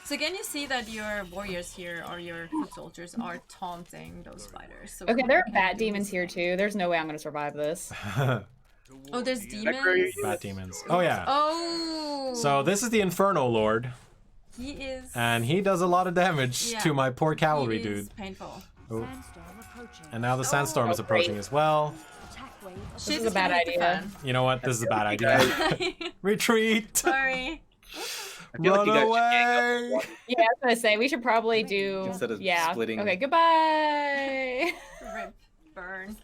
So again, you see that your warriors here, or your foot soldiers, are taunting those spiders. So okay, there are bat demons here too. There's no way I'm gonna survive this. Oh, there's demons? Bat demons. Oh, yeah. Oh! So this is the Inferno Lord. He is... And he does a lot of damage to my poor cavalry dude. Painful. Oh. And now the sandstorm is approaching as well. This is a bad idea. You know what? This is a bad idea. Retreat! Sorry. Run away! Yeah, I was gonna say, we should probably do... Instead of splitting... Okay, goodbye! Rip. Burn.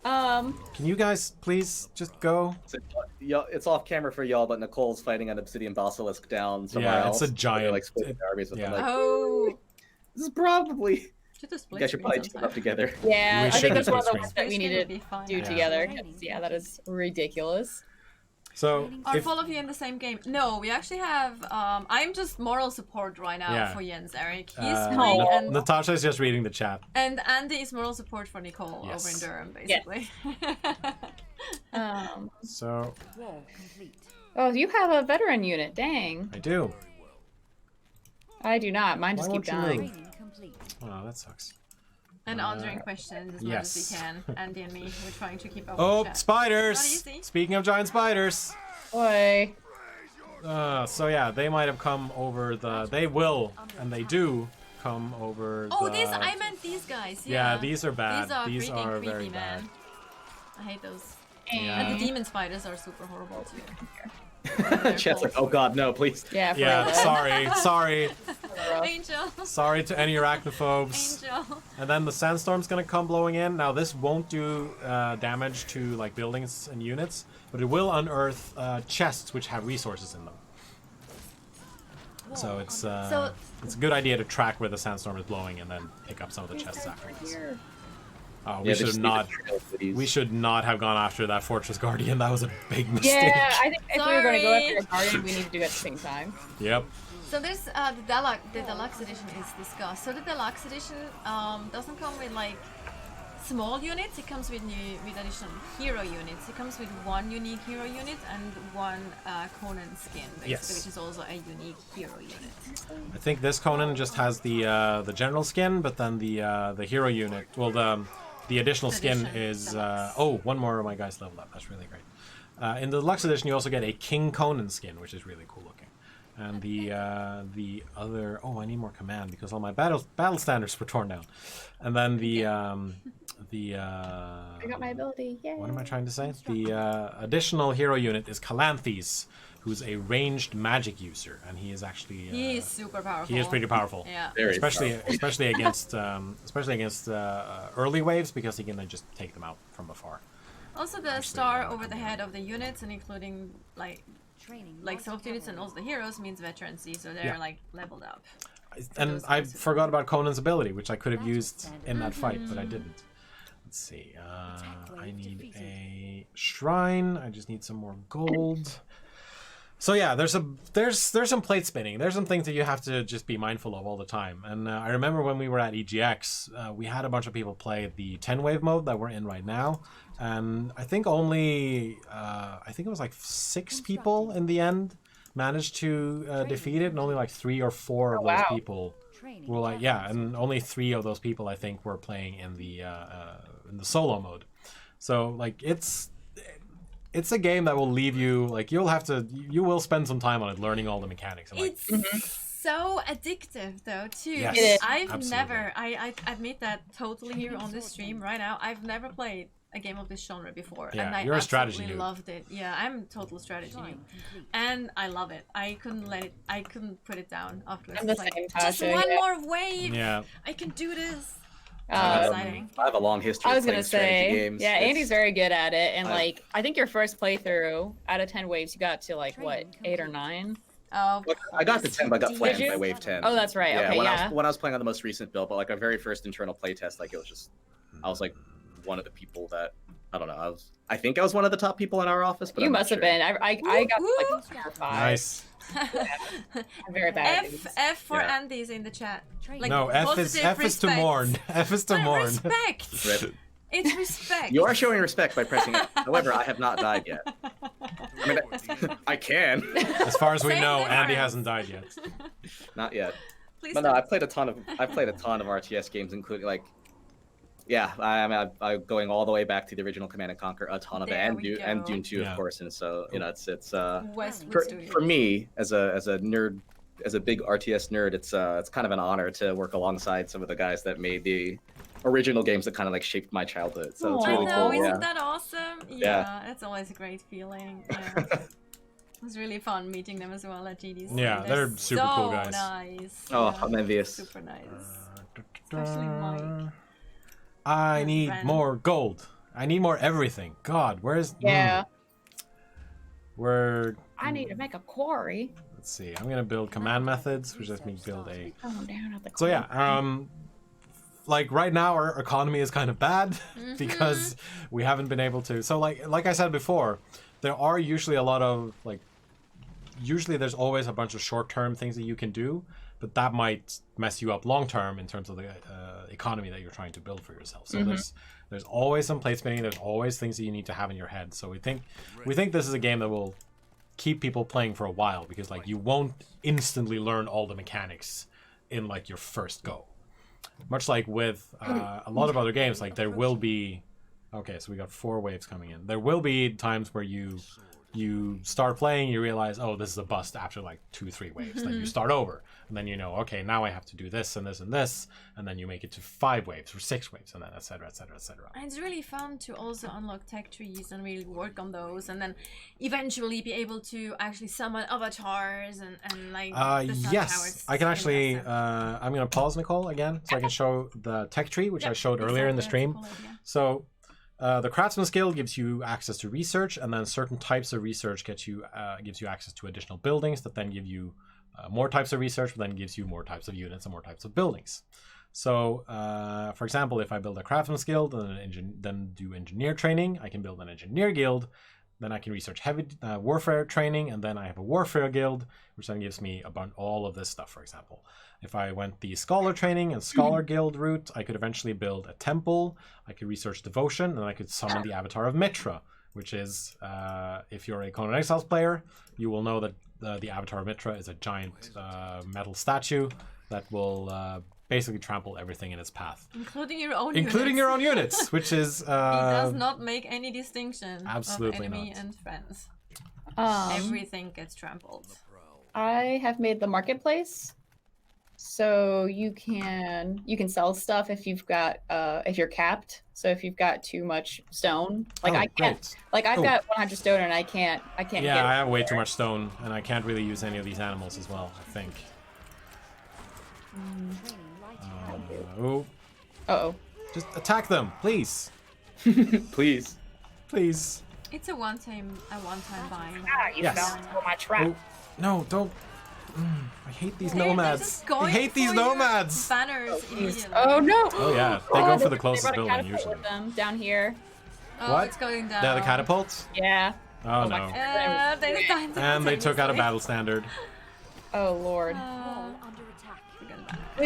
Can you guys please just go? It's off camera for y'all, but Nicole's fighting an obsidian basilisk down somewhere else. It's a giant. Like splitting armies with them. Like, this is probably. You guys should probably team up together. Yeah, I think that's one of the ones that we need to do Yeah. together. Yeah, that is ridiculous. So are all of you in the same game? No, we actually have. I'm just moral support right now for Jens Erik. He's playing, and Natasha is just reading the chat. And Andy is moral support for Nicole over in Durham, basically. So. Oh, you have a veteran unit. Dang. I do. I do not. Mine just keep dying. Oh, that sucks. And answering questions as much as we can. Andy and me, we're trying to keep up Oh, with chat. spiders! Speaking of giant spiders. Boy. So yeah, they might have come over the... They will, and they do, come over I meant these guys. Yeah, these are bad. These are very creepy, bad. man. I hate those. Yeah. And the demon spiders are super horrible too. Chat's like, oh god, no, please. Yeah, sorry. Angel. Sorry to any arachnophobes. Angel. And then the sandstorm's gonna come blowing in. Now this won't do damage to like buildings and units, but it will unearth chests which have resources in them. So it's a good idea to track where the sandstorm is blowing and then pick up some of the chests afterwards. Oh, we should not have gone after that Fortress Guardian. That was a big mistake. Yeah, I think if we were going to go after the Guardian, we need to do it at the same time. Yep. So there's the deluxe edition is discussed. So the deluxe edition doesn't come with like small units. It comes with additional hero units. It comes with one unique hero unit and one Conan skin, basically, which is also a unique hero unit. I think this Conan just has the general skin, but then the hero unit, well, the additional skin is one more of my guys leveled up. That's really great. In the deluxe edition, you also get a King Conan skin, which is really cool looking. And the other, I need more command because all my battle standards were torn down. And then I got my ability. Yay. What am I trying to say? The additional hero unit is Calanthes, who's a ranged magic user, and he is actually he is super powerful. He is pretty powerful. Yeah. Especially against early waves, because he can then just take them out from afar. Also, the star over the head of the units, and including like soft units and also the heroes, means veterancy, so they're like leveled up. And I forgot about Conan's ability, which I could have used in that fight, but I didn't. Let's see. I need a shrine. I just need some more gold. So yeah, there's some plate spinning. There's some things that you have to just be mindful of all the time. And I remember when we were at EGX, we had a bunch of people play the 10-wave mode that we're in right now. And I think only, it was like 6 people in the end managed to defeat it. And only like 3 or 4 of those people were like, and only 3 of those people I think were playing in the solo mode. So like it's a game that will leave you, like, you will spend some time on it learning all the mechanics. And, like, it's so addictive though too. Yes, I've absolutely. never, I admit that totally here on this stream right now, I've never played a game of this genre before, and I you're a strategy absolutely noob. loved it. Yeah, I'm total strategy noob, and I love it. I couldn't put it down afterwards. I'm the It's like, same, just Tasha, one more wave. Yeah. I can do this. I have a long history. I was of gonna playing strategy say, games. yeah, Andy's very good at it, and I've- like I think your first playthrough out of 10 waves, you got to like what 8 or 9. Oh, I got to 10, but I got flattened you? by wave 10. Oh, that's right. Okay, when yeah. when I was playing on the most recent build, but like our very first internal playtest, like it was just, I was like one of the people that, I don't know, I think I was one of the top people in our office, but You I'm not must have sure. been. I got like 4 or 5. Nice. I'm very bad. at these. F for Yeah. Andy's in the chat. Like, No, F is positive to respect. mourn. F is to No, mourn. respect. Rip. It's respect. You are showing respect by pressing it. However, I have not died yet. I mean, I can. As far as we Same know, difference. Andy hasn't died yet. Not yet. Please But no, don't. I played a ton of RTS games, including like, I'm going all the way back to the original Command and Conquer, a ton of it, There and we and go. Dune 2, Yeah. of course. And so it's Westwood Studios. for me as a nerd, as a big RTS nerd, it's kind of an honor to work alongside some of the guys that made the original games that kind of like shaped my childhood. So it's I really know, cool. isn't Yeah. that awesome? Yeah. It's always a great feeling. Yeah. It was really fun meeting them as well at GDC. Yeah, they're super so cool guys. Nice. Oh, Yeah, I'm envious. super nice. Especially Mike. I and need Ren. more gold. I need more everything. God, where's Yeah. Where? I need to make a quarry. Let's see. I'm gonna build command methods, which lets me build a. Oh, down at the So yeah, like right now our economy is kind of bad because we haven't been able to. So like I said before, there are usually a lot of like. Usually there's always a bunch of short-term things that you can do, but that might mess you up long-term in terms of the economy that you're trying to build for yourself. So there's always some plate spinning. There's always things that you need to have in your head. So we think this is a game that will keep people playing for a while, because like you won't instantly learn all the mechanics in like your first go. Much like with a lot of other games, like there will be. Okay, so we got 4 waves coming in. There will be times where you start playing, you realize, oh, this is a bust after like 2-3 waves. Then you start over, and then you know, okay, now I have to do this and this and this, and then you make it to 5 waves or 6 waves, and then etc. etc. etc. And it's really fun to also unlock tech trees and really work on those, and then eventually be able to actually summon avatars and like the sun yes, towers I can in actually. that sense. I'm gonna pause Nicole again, so I can show the tech tree, which I showed earlier in the stream. Exactly, that's a cool idea. So. The craftsman skill gives you access to research, and then certain types of research gives you access to additional buildings that then give you more types of research, but then gives you more types of units and more types of buildings. So, for example, if I build a craftsman skill, then do engineer training, I can build an engineer guild. Then I can research heavy warfare training, and then I have a warfare guild, which then gives me all of this stuff, for example. If I went the scholar training and scholar guild route, I could eventually build a temple, I could research devotion, and I could summon the avatar of Mitra, which is, if you're a Conan Exiles player, you will know that the avatar of Mitra is a giant metal statue that will basically trample everything in its path. Including your own Including units. your own units, which is... He does not make any distinction absolutely of enemy not. and friends. Um, Everything gets trampled. I have made the marketplace, so you can sell stuff if you've got if you're capped. So if you've got too much stone, like I can't, great. like I've got 100 stone and I can't Yeah, get I have way too much stone, and I can't really use any of these animals as well, I think. Oh. Uh-oh. Just attack them, please. Please. Please. It's a one-time buy. You Yes. fell into my trap. Oh, no, don't. I hate these They're nomads. just I going hate these for your nomads. Banners immediately. Oh no! Oh yeah, they go for the closest they brought a building catapult usually. with them down here. Oh, What? it's going down. Yeah, the catapults? Yeah. Oh my no. God. They decided to And they continue took out a this way. battle standard. Oh lord. Come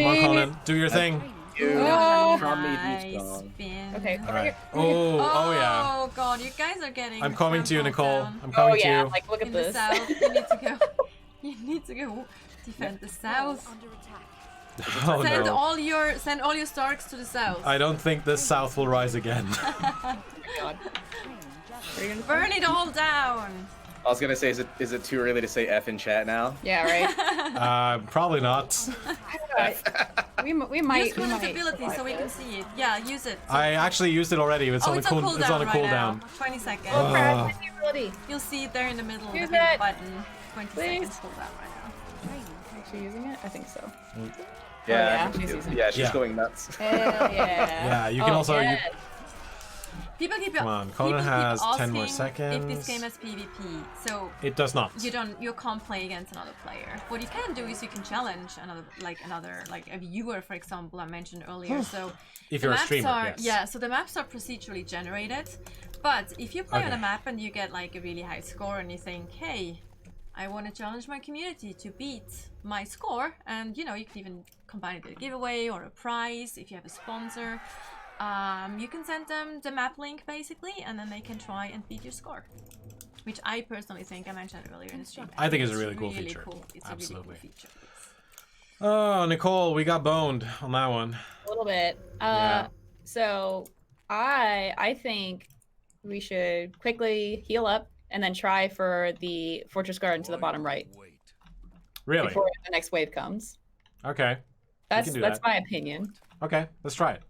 on, Conan, do your thing. Oh. Nice spin. Okay. All right. Oh yeah. Oh god, you guys are getting. I'm coming to you, trampled Nicole. down. I'm coming to yeah, you. like look at In this. the south, you need to go. You need to go defend the south. Oh Send no. all your Starks to the south. I don't think this south will rise again. God. Burn it all down. I was gonna say, is it too early to say F in chat now? Yeah, right. Probably not. we might. Use Conan's ability so we can see it. Yeah, use it. I actually used it already. It's on a it's cool. on cooldown It's on a right cooldown. now. 20 seconds. Oh crap! What's the ability? You'll see it there in the middle of the Use big it. button. 20 Please. seconds cooldown right Actually using it? I think so. Yeah, yeah, she's using it. yeah, she's Yeah. going nuts. Hell yeah. Yeah, you can also. yes. now. People keep Come on, people Conan keep has 10 asking more if this seconds. game has PvP. So It does not. you can't play against another player. What you can do is you can challenge another a viewer, for example, I mentioned earlier. So If the you're a maps streamer, are, yes. yeah, so the maps are procedurally generated. But if you play on Okay. a map and you get like a really high score and you think, hey, I want to challenge my community to beat my score, and you know, you can even combine it with a giveaway or a prize if you have a sponsor. You can send them the map link basically, and then they can try and beat your score. Which I personally think, I mentioned earlier in the stream. I think it's a really cool feature. Cool. It's Absolutely. a really cool feature. Oh, Nicole, we got boned on that one. A little bit. Yeah. So I think we should quickly heal up and then try for the Fortress Garden to the bottom right Really? before the next wave comes. Okay. That's do that's that. my opinion. Okay, let's try it.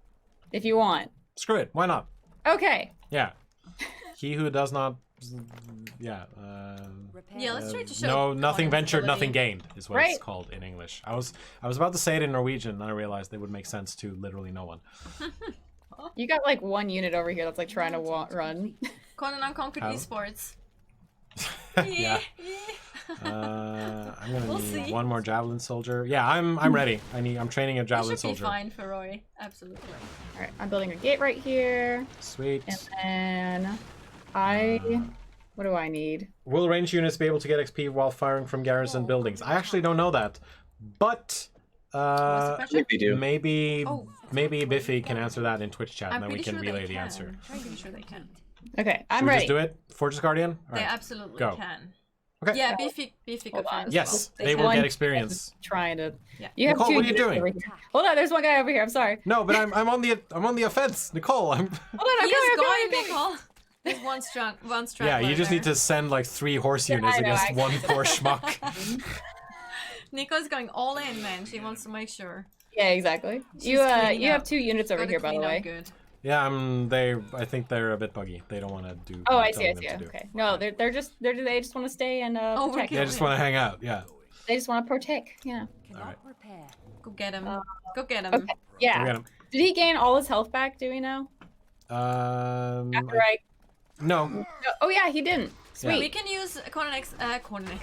If you want. Screw it. Why not? Okay. Yeah. He who does not. Yeah. Yeah, let's try to show. No, nothing Conan's ventured, nothing ability. gained is what Right. it's called in English. I was about to say it in Norwegian, and I realized it would make sense to literally no one. You got like one unit over here that's like trying to run. Conan Unconquered How? esports. Yeah. I'm gonna We'll need see. one more javelin soldier. Yeah, I'm ready. I'm training a That javelin should be soldier. fine for Roy. Absolutely. All right, I'm building a gate right here, Sweet. and then what do I need? Will range units be able to get XP while firing from garrison buildings? I actually don't know that, but What's the I question? think they do. maybe Oh. maybe Biffy can answer that in Twitch chat, I'm and then we pretty can sure relay they the can. answer. I'm pretty sure they can. Okay, I'm Should we ready. just do it? Fortress Guardian? All They right. absolutely Go. can. Okay. Yeah, Beefy Hold on. confirms. Yes, They they can. will One get experience. Trying to. Yeah. You have Nicole, two what are you units doing? over here. Hold on, there's one guy over here. I'm sorry. No, but I'm on the offense, Nicole. I'm. Hold on, I'm He going. is I'm going, going. Nicole. There's one strong. Yeah, you just need to send like 3 horse units I know, against I one can. poor schmuck. Nico's going all in, man. She wants to make sure. Yeah, exactly. She's You cleaning you have up. 2 units over Gotta here, by the clean up way. good. Yeah, I think they're a bit buggy. They don't want to do. Oh, what I I'm see. I telling see. them to do. Okay. No, they just want to stay and Oh, protect. we're They just want to hang out. Yeah. They just want to protect. Yeah. All right. Go get him. Go get him. Okay. Yeah. We're gonna- Did he gain all his health back? Do we know? After I. No. No, oh yeah, he didn't. Sweet. We can use Conan's Conan.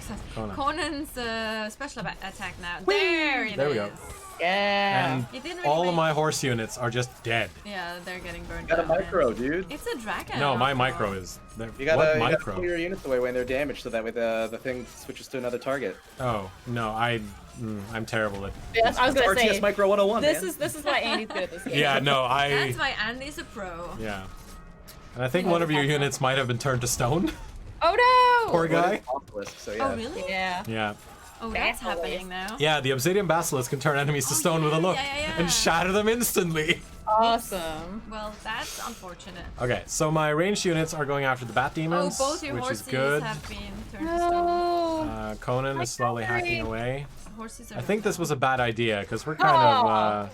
special attack now. There it is. There we go. Yeah. And It didn't really all of make- my horse units are just dead. Yeah, they're getting burned You got a out, man. micro, dude. It's a dragon. No, my after micro all. is. You What gotta micro? pull your units away when they're damaged, so that way the thing switches to another target. Oh no, I'm terrible at. Yes, I was gonna RTS say. Micro 101, This man. is why Andy's good at this game. Yeah, no, That's why Andy's a pro. Yeah. And I think one of your units might have been turned to stone. Oh no! Poor Well, guy. it's Obelisk, so yeah. Oh really? Yeah. Yeah. Oh, that's Basilisk. happening now. Yeah, the obsidian basilisk can turn enemies to stone with a look yeah. and shatter them instantly. Awesome. Well, that's unfortunate. Okay, so my ranged units are going after the bat demons, Oh, both your which is horses good. have been turned to stone. No. Conan is slowly hacking away. Horses are I think this was a bad idea because we're kind of.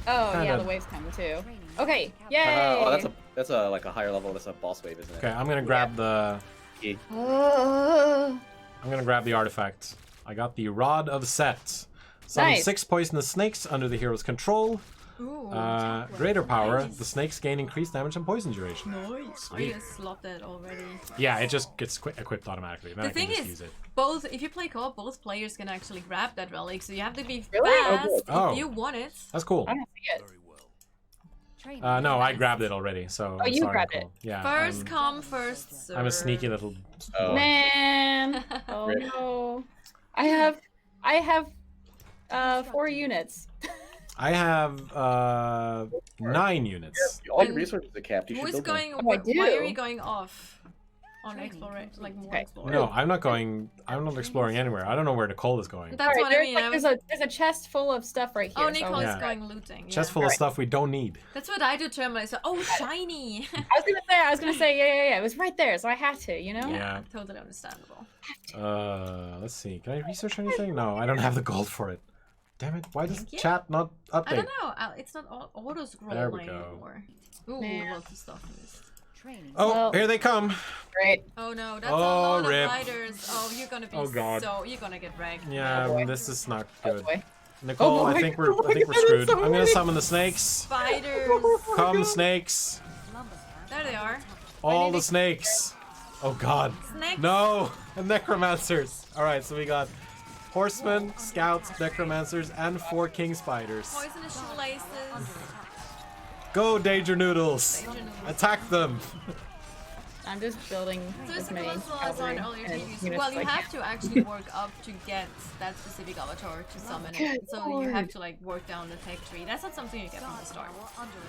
Oh kind yeah, of- the wave's coming too. Okay, yay! Oh, that's a like a higher level. That's a boss wave, isn't it? Okay, I'm gonna grab the. Oh. I'm gonna grab the artifact. I got the Rod of Set. Summon Nice. 6 poisonous snakes under the hero's control. Ooh, Greater power. nice. The snakes gain increased damage and poison duration. Nice. I just slotted already. Yeah, it just gets equipped automatically. Then The I can thing just is, use it. both if you play co-op, both players can actually grab that relic, so you have to be Really? fast Oh. if you want it. That's cool. I don't see it. No, I grabbed it already. So. Oh, you sorry, grabbed Nicole. Yeah. First come, first serve. I'm a sneaky little. Oh. Man. Oh Rip. no. I have 4 units. I have 9 units. All your resources are capped. You Who should is build them. going? Oh, I Why are do. you going off on exploration? Like more Okay. exploration. No, I'm not going. I'm not exploring anywhere. I don't know where Nicole is going. That's what I mean. I was... There's a chest full of stuff right here. Oh, Nicole Yeah. is going looting. Chest Yeah. full of stuff we don't need. That's what I do too. I'm like, oh, shiny. I was gonna say, yeah. It was right there, so I had to, you know? Yeah. Totally understandable. Let's see. Can I research anything? No, I don't have the gold for it. Damn it! Why does Thank you. chat not I update? don't know. It's not auto scrolling There we go. anymore. Ooh, Man. lots of stuff in this. Oh, Well- here they come. Great. Oh no, that's Oh, a lot rip. of riders. Oh, you're gonna be Oh, God. you're gonna get wrecked. Yeah, boy. this is not Oh, good. boy. Nicole, Oh, I boy. think we're Oh, my God, screwed. so I'm gonna many. summon the snakes. Spiders. Come, snakes! There they are. All need the to- snakes. Oh God. Snakes. No, and necromancers. All right, so we got horsemen, scouts, necromancers, and 4 king spiders. Poisonous shoelaces. Go, Danger Noodles! Danger noodles. Attack them! I'm just building So as it's many as well as on cavalry earlier and videos. units Well, as you I have can. to actually work up to get that specific avatar to summon it. Good So you have lord. to like work down the tech tree. That's not something you get from the start.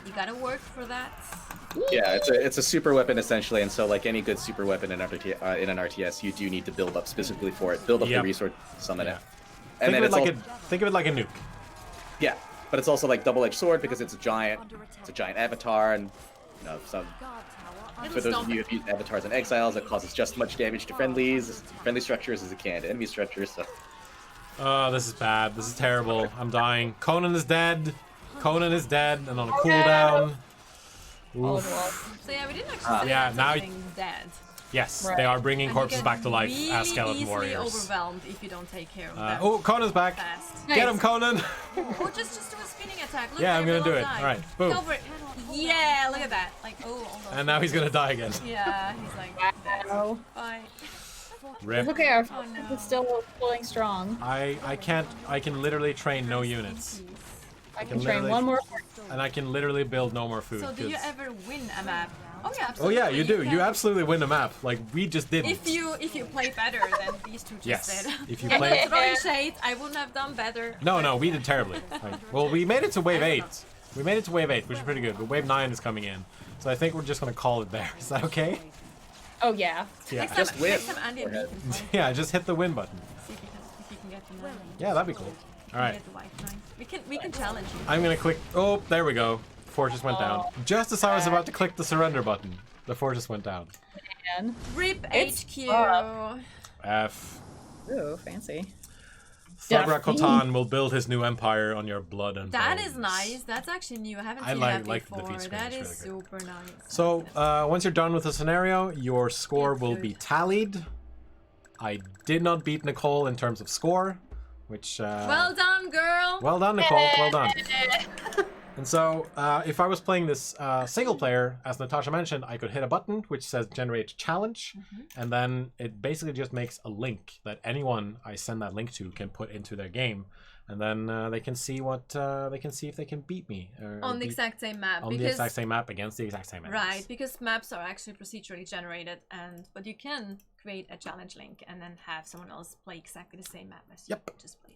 You gotta work for that. Yeah, it's a super weapon essentially, and so like any good super weapon in an RTS, you do need to build up specifically for it. Build up Yep. the resource, summon Yeah. it, and then Think of it like a nuke. yeah, but it's also like double-edged sword because it's a giant avatar, and you know some. For Little those of you who've used avatars and exiles, it causes just as much damage to friendly structures as it can to enemy structures. So Oh, this is bad. This is terrible. I'm dying. Conan is dead. Conan is dead and on a cooldown. All Oof. the walls. So yeah, we didn't actually say yeah, that now something dead. Yes, Right. they are bringing And you corpses get back to life really as skeleton easily warriors. overwhelmed if you don't take care of them Oh, Conan's back. fast. Get him, Conan! Or just do a spinning attack. Look, Yeah, I'm they gonna do will it. die. Alright, boom. Go for it. Yeah, look at that. Like, oh, almost. And now he's gonna die again. Yeah, he's like, Wow. bye. It's Rip. okay, our Oh, no. is still pulling strong. I can literally train no units. I can can train literally- one more. And I can literally build no more food. So do you 'cause- ever win a map? Oh yeah, Oh absolutely. yeah, you do. can. You absolutely win a map. Like we just didn't. If you play better than these two just Yes. did. If you And play- throwing shade, I wouldn't have done better. No, we did terribly. Like, well, we made it to wave 8. We made it to wave 8, which is pretty good. But wave 9 is coming in. So I think we're just gonna call it there. Is that okay? Oh yeah. Yeah. Next Just time, win. next time Andy and me can play. Yeah, just hit the win button. See if you can get the 9. Yeah, that'd be cool. All right. Get the white 9. We can challenge you. I'm gonna click. Oh, there we go. Fortress went down. Oh. Just as I was about to click the surrender button, the fortress went down. Man. RIP It's HQ. tough. F. Ooh, fancy. Sabra Duffy. Kotan will build his new empire on your blood and That bones. is nice. That's actually new. I haven't I seen like that the before. defeat screen. That It's is really super nice. So once you're done with the scenario, your score It's will good. be tallied. I did not beat Nicole in terms of score, which Well done, girl. well done, Nicole. Well done. And so, if I was playing this single player, as Natasha mentioned, I could hit a button which says generate challenge, and then it basically just makes a link that anyone I send that link to can put into their game, and then they can see what they can see if they can beat me or On the beat- exact same map. on because, the exact same map against the exact same enemies. Right, because maps are actually procedurally generated, but you can create a challenge link and then have someone else play exactly the same map as you Yep. just played.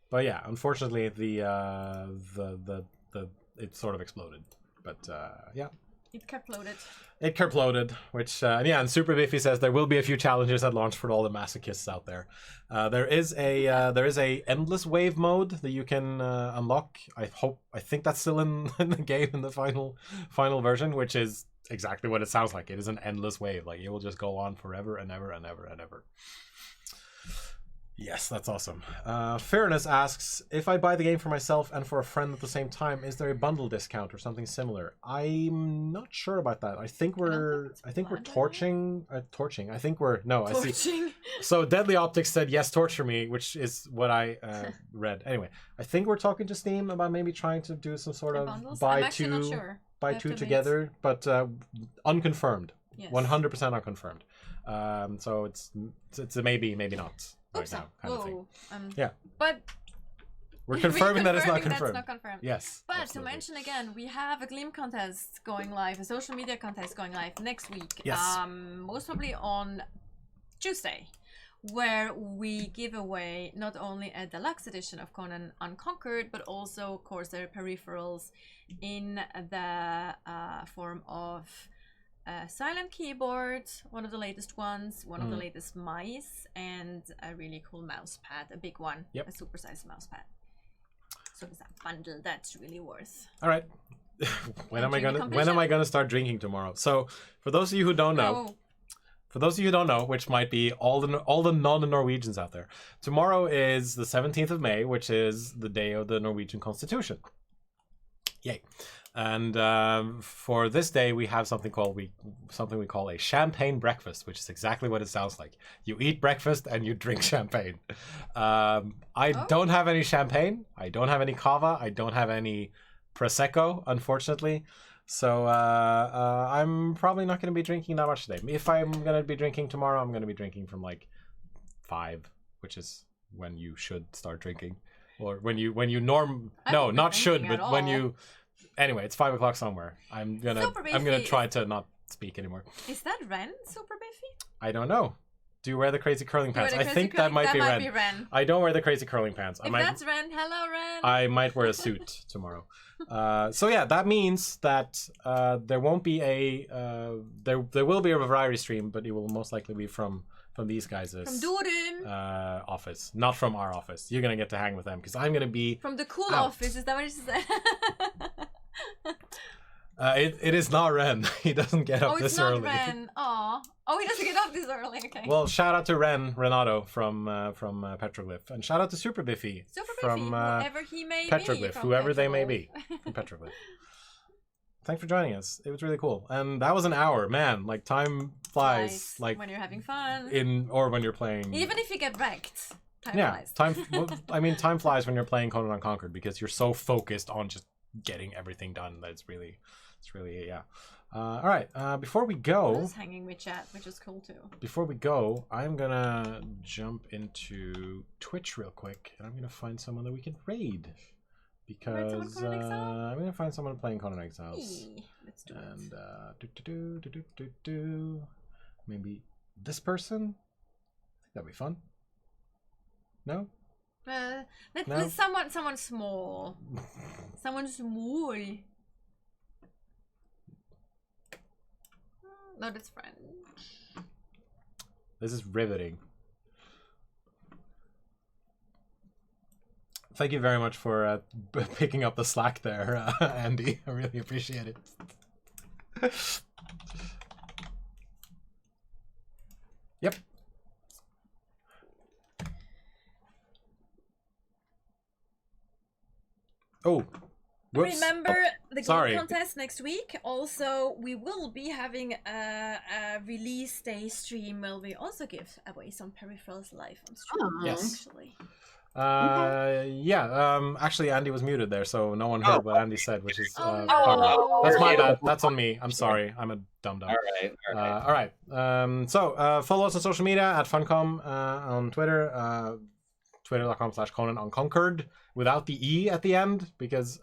But yeah, unfortunately, the it sort of exploded. But yeah, It kept loaded. It kept loaded, which, yeah, and Super Biffy says there will be a few challenges at launch for all the masochists out there. There is a endless wave mode that you can unlock. I think that's still in the game in the final version, which is exactly what it sounds like. It is an endless wave. Like, it will just go on forever and ever and ever and ever. Yes, that's awesome. Fairness asks, if I buy the game for myself and for a friend at the same time, is there a bundle discount or something similar? I'm not sure about that. I think we're torching. I think we're I see. So Deadly Optics said yes, torture me, which is what I read. Anyway, I think we're talking to Steam about maybe trying to do some sort of buy two together, but unconfirmed. Yes. 100% unconfirmed. So it's a maybe not. Right now, kind of thing. Yeah. But we're confirming that it's not confirmed. That's not confirmed. Yes. But absolutely. to mention again, we have a Gleam contest going live, a social media contest going live next week. Yes. Most probably on Tuesday, where we give away not only a deluxe edition of Conan Unconquered, but also Corsair peripherals in the form of a silent keyboard, one of the latest ones, one of the latest mice, and a really cool mouse pad, a big one, a supersized mouse pad. So it's a bundle that's really worth. All right. When am I gonna start drinking tomorrow? So for those of you who don't know, which might be all the non-Norwegians out there, tomorrow is the 17th of May, which is the day of the Norwegian Constitution. Yay. And for this day, we have something we call a champagne breakfast, which is exactly what it sounds like. You eat breakfast and you drink champagne. I don't have any champagne. I don't have any cava. I don't have any prosecco, unfortunately. So I'm probably not going to be drinking that much today. If I'm going to be drinking tomorrow, I'm going to be drinking from like 5, which is when you should start drinking, or when you Anyway, it's 5 o'clock somewhere. I'm gonna try to not speak anymore. Is that Ren, Super Biffy? I don't know. Do you wear the crazy curling pants? I think that might be Ren. I don't wear the crazy curling pants. That's Ren, hello Ren. I might wear a suit tomorrow. So yeah, that means that there won't be there will be a variety stream, but it will most likely be from these guys' office, not from our office. You're gonna get to hang with them because I'm gonna be from the cool office. Is that what you said? It is not Ren. He doesn't get up this early. Oh, it's not Ren. Oh, he doesn't get up this early. Okay. Well, shout out to Renato from Petroglyph, and shout out to Super Biffy from whoever he may Petroglyph, be whoever they may be from Petroglyph. Thanks for joining us. It was really cool, and that was an hour. Man, like time flies. Like when you're having fun, or when you're playing. Even if you get wrecked, time flies. Time flies when you're playing Conan Unconquered because you're so focused on just getting everything done that it's really all right, before we go, just hanging with chat, which is cool too. Before we go, I'm gonna jump into Twitch real quick and I'm gonna find someone that we can raid because I'm gonna find someone playing Conan Exiles. Let's do it. And maybe this person. I think that'd be fun. No. Let's someone small. Someone small. No, that's French. This is riveting. Thank you very much for picking up the slack there, Andy. I really appreciate it. Yep. Oh, whoops. Remember the game contest next week. Also, we will be having a release day stream where we also give away some peripherals live on stream. Yes. Actually. Actually Andy was muted there, so no one heard what Andy said, which is that's my bad. That's on me. I'm sorry. I'm a dum-dum. All right. So follow us on social media at Funcom on Twitter, twitter.com/Conan Unconquered without the E at the end because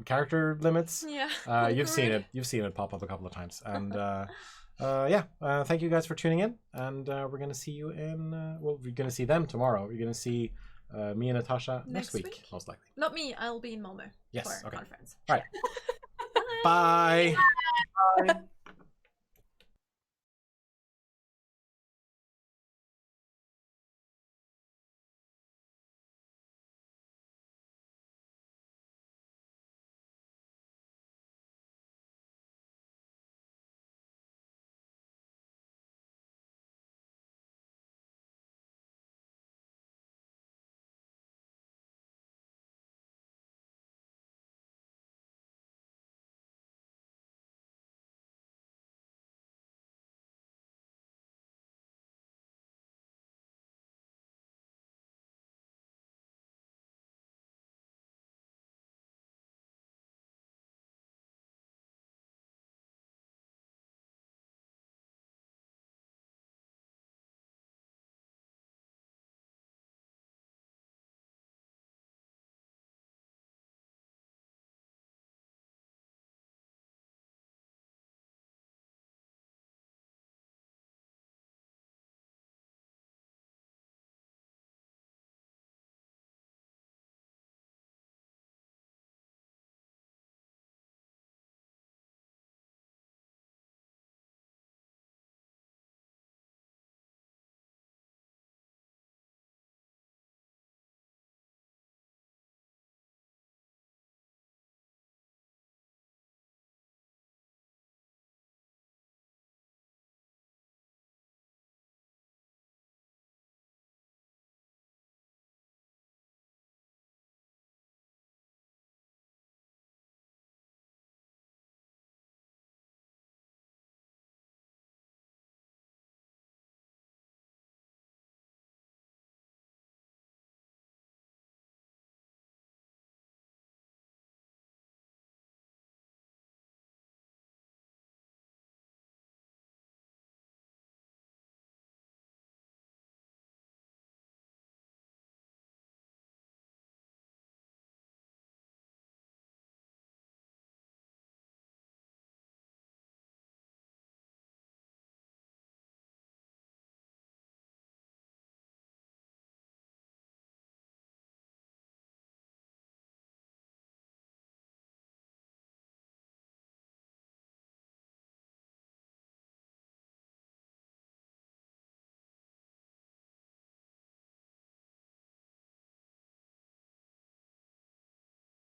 character limits. Yeah. You've seen it pop up a couple of times. And thank you guys for tuning in, and we're gonna see you we're gonna see them tomorrow. We're gonna see me and Natasha next week, most likely. Not me. I'll be in Malmö. Yes. For okay. Conference. All right. Bye. Bye. Bye.